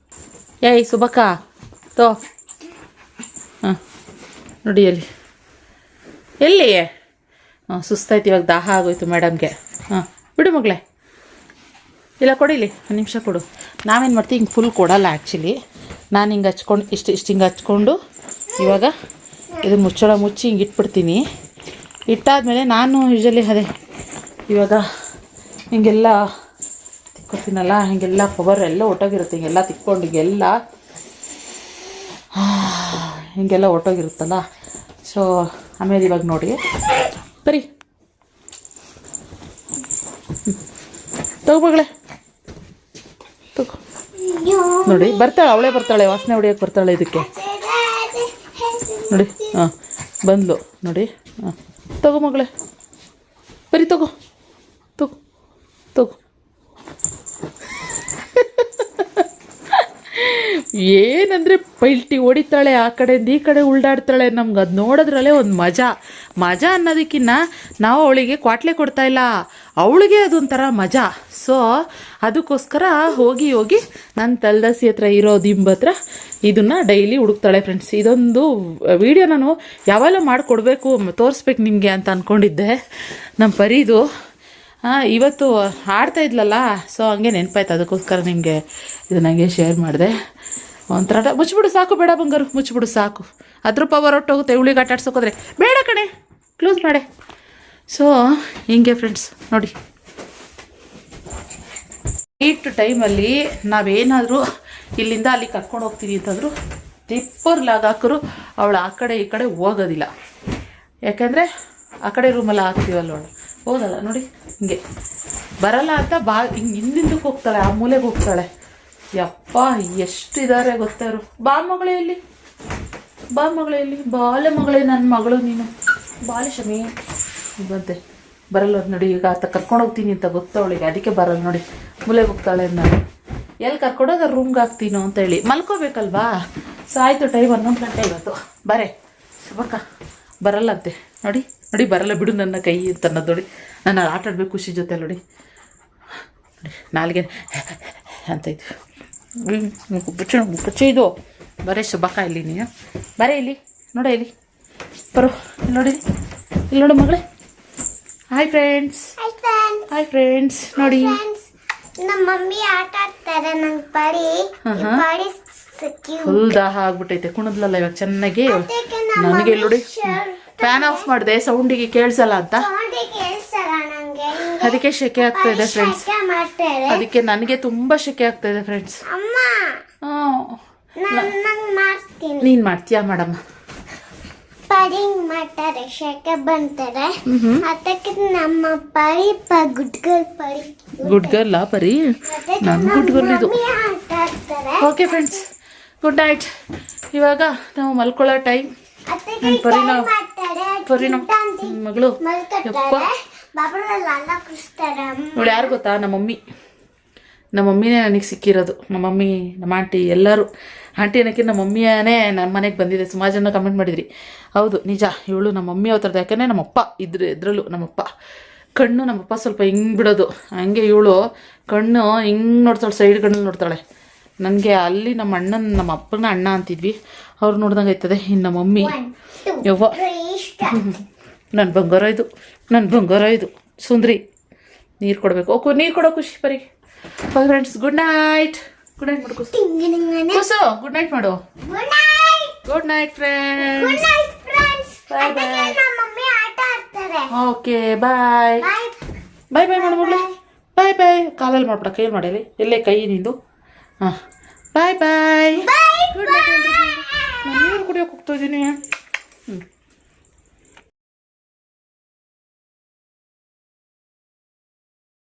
A: ಏಯ್ ಸುಬಕ್ಕ ನೋಡಿ ಎಲ್ಲಿ ಸುಸ್ತಾಯ್ತು, ಇವಾಗ ದಾಹ ಆಗೋಯ್ತು ಮೇಡಮ್ಗೆ. ಬಿಡು ಮಗಳೇ, ಇಲ್ಲ ಕೊಡಿಲಿ, ಒಂದು ನಿಮಿಷ ಕೊಡು. ನಾವೇನು ಮಾಡ್ತೀವಿ, ಹಿಂಗೆ ಫುಲ್ ಕೊಡಲ್ಲ ಆ್ಯಕ್ಚುಲಿ. ನಾನು ಹಿಂಗೆ ಹಚ್ಕೊಂಡು ಇಷ್ಟು ಹಿಂಗೆ ಹಚ್ಕೊಂಡು ಇವಾಗ ಇದನ್ನು ಮುಚ್ಚಿ ಹಿಂಗೆ ಇಟ್ಬಿಡ್ತೀನಿ. ಇಟ್ಟಾದಮೇಲೆ ನಾನು ಯೂಶಲಿ ಅದೇ ಇವಾಗ ಹಿಂಗೆಲ್ಲ ತಿಕ್ಕೊತೀನಲ್ಲ, ಹಿಂಗೆಲ್ಲ ಪವರ್ ಎಲ್ಲ ಒಟ್ಟೋಗಿರುತ್ತೆ. ಹಿಂಗೆಲ್ಲ ತಿಕ್ಕೊಂಡು ಹಿಂಗೆಲ್ಲ ಒಟ್ಟೋಗಿರುತ್ತಲ್ಲ. ಸೊ ಆಮೇಲೆ ಇವಾಗ ನೋಡಿ ಬರೀ ತಗೋಬಗಳೇ ತಗೋ ನೋಡಿ. ಅವಳೇ ಬರ್ತಾಳೆ, ವಾಸನೆ ಹೊಡಿಯೋಕ್ಕೆ ಬರ್ತಾಳೆ ಇದಕ್ಕೆ ನೋಡಿ. ಬಂದ್ಲು ನೋಡಿ. ತಗೋ ಮಗಳೇ, ಬರೀ ತಗೋ. ಏನಂದರೆ ಪೈಲ್ಟಿ ಹೊಡಿತಾಳೆ, ಆ ಕಡೆಯಿಂದ ಈ ಕಡೆ ಉಲ್ಡಾಡ್ತಾಳೆ. ನಮ್ಗೆ ಅದು ನೋಡೋದ್ರಲ್ಲೇ ಒಂದು ಮಜಾ ಅನ್ನೋದಕ್ಕಿಂತ ನಾವು ಅವಳಿಗೆ ಕ್ವಾಟ್ಲೆ ಕೊಡ್ತಾಯಿಲ್ಲ, ಅವಳಿಗೆ ಅದೊಂಥರ ಮಜಾ. ಸೊ ಅದಕ್ಕೋಸ್ಕರ ಹೋಗಿ ನನ್ನ ತಲೆದಸಿ ಹತ್ರ ಇರೋ ದಿಂಬು ಹತ್ರ ಇದನ್ನು ಡೈಲಿ ಹುಡುಕ್ತಾಳೆ ಫ್ರೆಂಡ್ಸ್. ಇದೊಂದು ವಿಡಿಯೋ ನಾನು ಯಾವಾಗಲೂ ಮಾಡಿಕೊಡ್ಬೇಕು, ತೋರಿಸ್ಬೇಕು ನಿಮಗೆ ಅಂತ ಅಂದ್ಕೊಂಡಿದ್ದೆ. ನಮ್ಮ ಪರಿದು ಇವತ್ತು ಆಡ್ತಾ ಇದ್ಲಲ್ಲ, ಸೊ ಹಂಗೆ ನೆನಪಾಯ್ತು, ಅದಕ್ಕೋಸ್ಕರ ನಿಮಗೆ ಇದು ನನಗೆ ಶೇರ್ ಮಾಡಿದೆ. ಒಂಥರ ಮುಚ್ಚಿಬಿಡು ಸಾಕು, ಬೇಡ ಬಂಗಾರು ಮುಚ್ಚಿಬಿಡು ಸಾಕು, ಅದ್ರ ಪವರ್ ಹೊಟ್ಟೋಗುತ್ತೆ. ಇವಳಿಗೆ ಆಟ ಆಡ್ಸೋಕೋದ್ರೆ ಬೇಡ ಕಣೆ, ಕ್ಲೋಸ್ ಮಾಡೆ. ಸೊ ಹಿಂಗೆ ಫ್ರೆಂಡ್ಸ್ ನೋಡಿ, ನೈಟ್ ಟೈಮಲ್ಲಿ ನಾವೇನಾದರೂ ಇಲ್ಲಿಂದ ಅಲ್ಲಿ ಕರ್ಕೊಂಡು ಹೋಗ್ತೀವಿ ಅಂತಂದ್ರು ಟಿಪ್ಪರ್ ಲಾಗ್ ಹಾಕರು ಅವಳು ಆ ಕಡೆ ಈ ಕಡೆ ಹೋಗೋದಿಲ್ಲ. ಯಾಕೆಂದರೆ ಆ ಕಡೆ ರೂಮೆಲ್ಲ ಹಾಕ್ತೀವಲ್ಲ, ಅವಳು ಹೋಗಲ್ಲ ನೋಡಿ, ಹಿಂಗೆ ಬರಲ್ಲ ಅಂತ ಹಿಂಗೆ ಹಿಂದಿಂದಕ್ಕೆ ಹೋಗ್ತಾಳೆ, ಆ ಮೂಲೆಗೆ ಹೋಗ್ತಾಳೆ. ಯಪ್ಪ ಎಷ್ಟು ಇದ್ದಾರೆ ಗೊತ್ತಾರು. ಬಾ ಮಗಳೇ ಇಲ್ಲಿ, ಬಾಲೆ ಮಗಳೇ, ನನ್ನ ಮಗಳು ನೀನು, ಬಾಲೆ ಶಮಿ ಬಂತೆ. ಬರಲ್ಲ ನೋಡಿ, ಈಗ ಆತ ಕರ್ಕೊಂಡು ಹೋಗ್ತೀನಿ ಅಂತ ಗೊತ್ತವಳಿಗೆ, ಅದಕ್ಕೆ ಬರಲ್ಲ ನೋಡಿ, ಮೂಲೆಗೆ ಹೋಗ್ತಾಳೆ. ನಾನು ಎಲ್ಲಿ ಕರ್ಕೊಂಡೋಗ ರೂಮ್ಗೆ ಹಾಕ್ತೀನೋ ಅಂತ ಹೇಳಿ ಮಲ್ಕೋಬೇಕಲ್ವಾ. ಸೊ ಆಯಿತು, ಟೈಮ್ 11 ಗಂಟೆ ಇವತ್ತು. ಬರೇ ಶುಭಕ್ಕ ಬರಲ್ಲಂತೆ ನೋಡಿ, ಬರಲ್ಲ ಬಿಡು ನನ್ನ ಕೈ ಅಂತ ಅನ್ನೋದು ನೋಡಿ. ನಾನು ಆಟ ಆಡಬೇಕು ಖುಷಿ ಜೊತೆ ನೋಡಿ, ನಾಲ್ಗೆ ಅಂತ ಇತ್ತು ಬುಚ್ಚ ಇದು. ಬರೇ ಶುಭಕ್ಕ ಇಲ್ಲಿ, ನೀನು ಬರೇ ಇಲ್ಲಿ ನೋಡ, ಇಲ್ಲಿ ಬರೋ, ನೋಡಿ ಇಲ್ಲಿ ನೋಡು ಮಗಳೇ. ಹಾಯ್ ಫ್ರೆಂಡ್ಸ್ ನೋಡಿ,
B: ನಮ್ಮ ಮಮ್ಮಿ ಆಟ ಆಡ್ತಾರೆ. ನಂಗೆ ಪಡಿ
A: ಫುಲ್ ದಾಹ ಆಗ್ಬಿಟ್ಟೈತೆ, ಕುಣದ್ಲಲ್ಲ ಇವಾಗ ಚೆನ್ನಾಗಿ. ನನಗೆ ನೋಡಿ ಫ್ಯಾನ್ ಆಫ್ ಮಾಡಿದೆ, ಸೌಂಡಿಗೆ ಕೇಳಿಸಲ್ಲ ಅಂತ, ಅದಕ್ಕೆ ಶೆಕೆ ಆಗ್ತಾ ಇದೆ ಫ್ರೆಂಡ್ಸ್. ಅದಕ್ಕೆ ನನಗೆ ತುಂಬಾ ಶೆಕೆ ಆಗ್ತಾ ಇದೆ ಫ್ರೆಂಡ್ಸ್. ನೀನ್ ಮಾಡ್ತೀಯಾ ಮಾಡಮ್ಮ?
B: ಪರಿಂಗ್ ಮಾಡ್ತಾರೆ, ಶೆಕೆ ಬಂತಾರೆ, ಅದಕ್ಕೆ ನಮ್ಮ ಪರಿ ಗುಡ್ ಗರ್ಲ್
A: ಪರಿ, ನನ್ನ ಗುಡ್ ಗರ್ಲ್ ಇದು. Okay friends, good night. ಇವಾಗ ನಾವು ಮಲ್ಕೊಳ್ಳೋ ಟೈಮ್. ಪರಿನ ಮಗಳು ಯಪ್ಪ, ಇವಳು ಯಾರು ಗೊತ್ತಾ? ನಮ್ಮ ಮಮ್ಮಿನೇ ನನಗೆ ಸಿಕ್ಕಿರೋದು. ನಮ್ಮ ಮಮ್ಮಿ, ನಮ್ಮ ಆಂಟಿ ಎಲ್ಲರೂ. ಆಂಟಿ ಅನ್ನೋಕ್ಕೆ ನಮ್ಮ ಮಮ್ಮಿಯೇ ನಮ್ಮ ಮನೆಗೆ ಬಂದಿದೆ. ಸುಮಾರು ಜನ ಕಮೆಂಟ್ ಮಾಡಿದ್ರಿ, ಹೌದು ನಿಜ, ಇವಳು ನಮ್ಮ ಮಮ್ಮಿ ಅವತ್ತರದ್ದು. ಯಾಕಂದರೆ ನಮ್ಮಪ್ಪ ಇದರಲ್ಲೂ ನಮ್ಮಪ್ಪ ಕಣ್ಣು, ನಮ್ಮಪ್ಪ ಸ್ವಲ್ಪ ಹಿಂಗೆ ಬಿಡೋದು, ಹಂಗೆ ಇವಳು ಕಣ್ಣು ಹಿಂಗೆ ನೋಡ್ತಾಳೆ, ಸೈಡ್ ಕಣ್ಣಲ್ಲಿ ನೋಡ್ತಾಳೆ. ನನಗೆ ಅಲ್ಲಿ ನಮ್ಮ ಅಪ್ಪನ ಅಣ್ಣ ಅಂತಿದ್ವಿ, ಅವ್ರು ನೋಡ್ದಂಗೆ ಆಯ್ತದೆ. ಇನ್ನು ನಮ್ಮ ಮಮ್ಮಿ ಯವ್ವ, ನನ್ನ ಬಂಗಾರ ಇದು ಸುಂದ್ರಿ. ನೀರು ಕೊಡಬೇಕು. ಓಕೆ, ನೀರು ಕೊಡೋ ಖುಷಿ ಪರಿಗೆ. ಓಕೆ ಫ್ರೆಂಡ್ಸ್, ಗುಡ್ ನೈಟ್ ಮಾಡು ಕುಸು, ಗುಡ್ ನೈಟ್ ಮಾಡು. Good night friends, okay bye ಮಾಡು ಮಗಳೇ, ಬಾಯ್. ಕಾಲಲ್ಲಿ ಮಾಡ್ಬಿಡ, ಕೈಯಲ್ಲಿ ಮಾಡಲಿ, ಎಲ್ಲೇ ಕೈ ನಿಂದು. ಹಾಂ, ಬಾಯ್. Good night. ನಾನು ನೀರು ಕುಡಿಯೋಕೆ ಹೋಗ್ತಾ ಇದ್ದೀನಿ.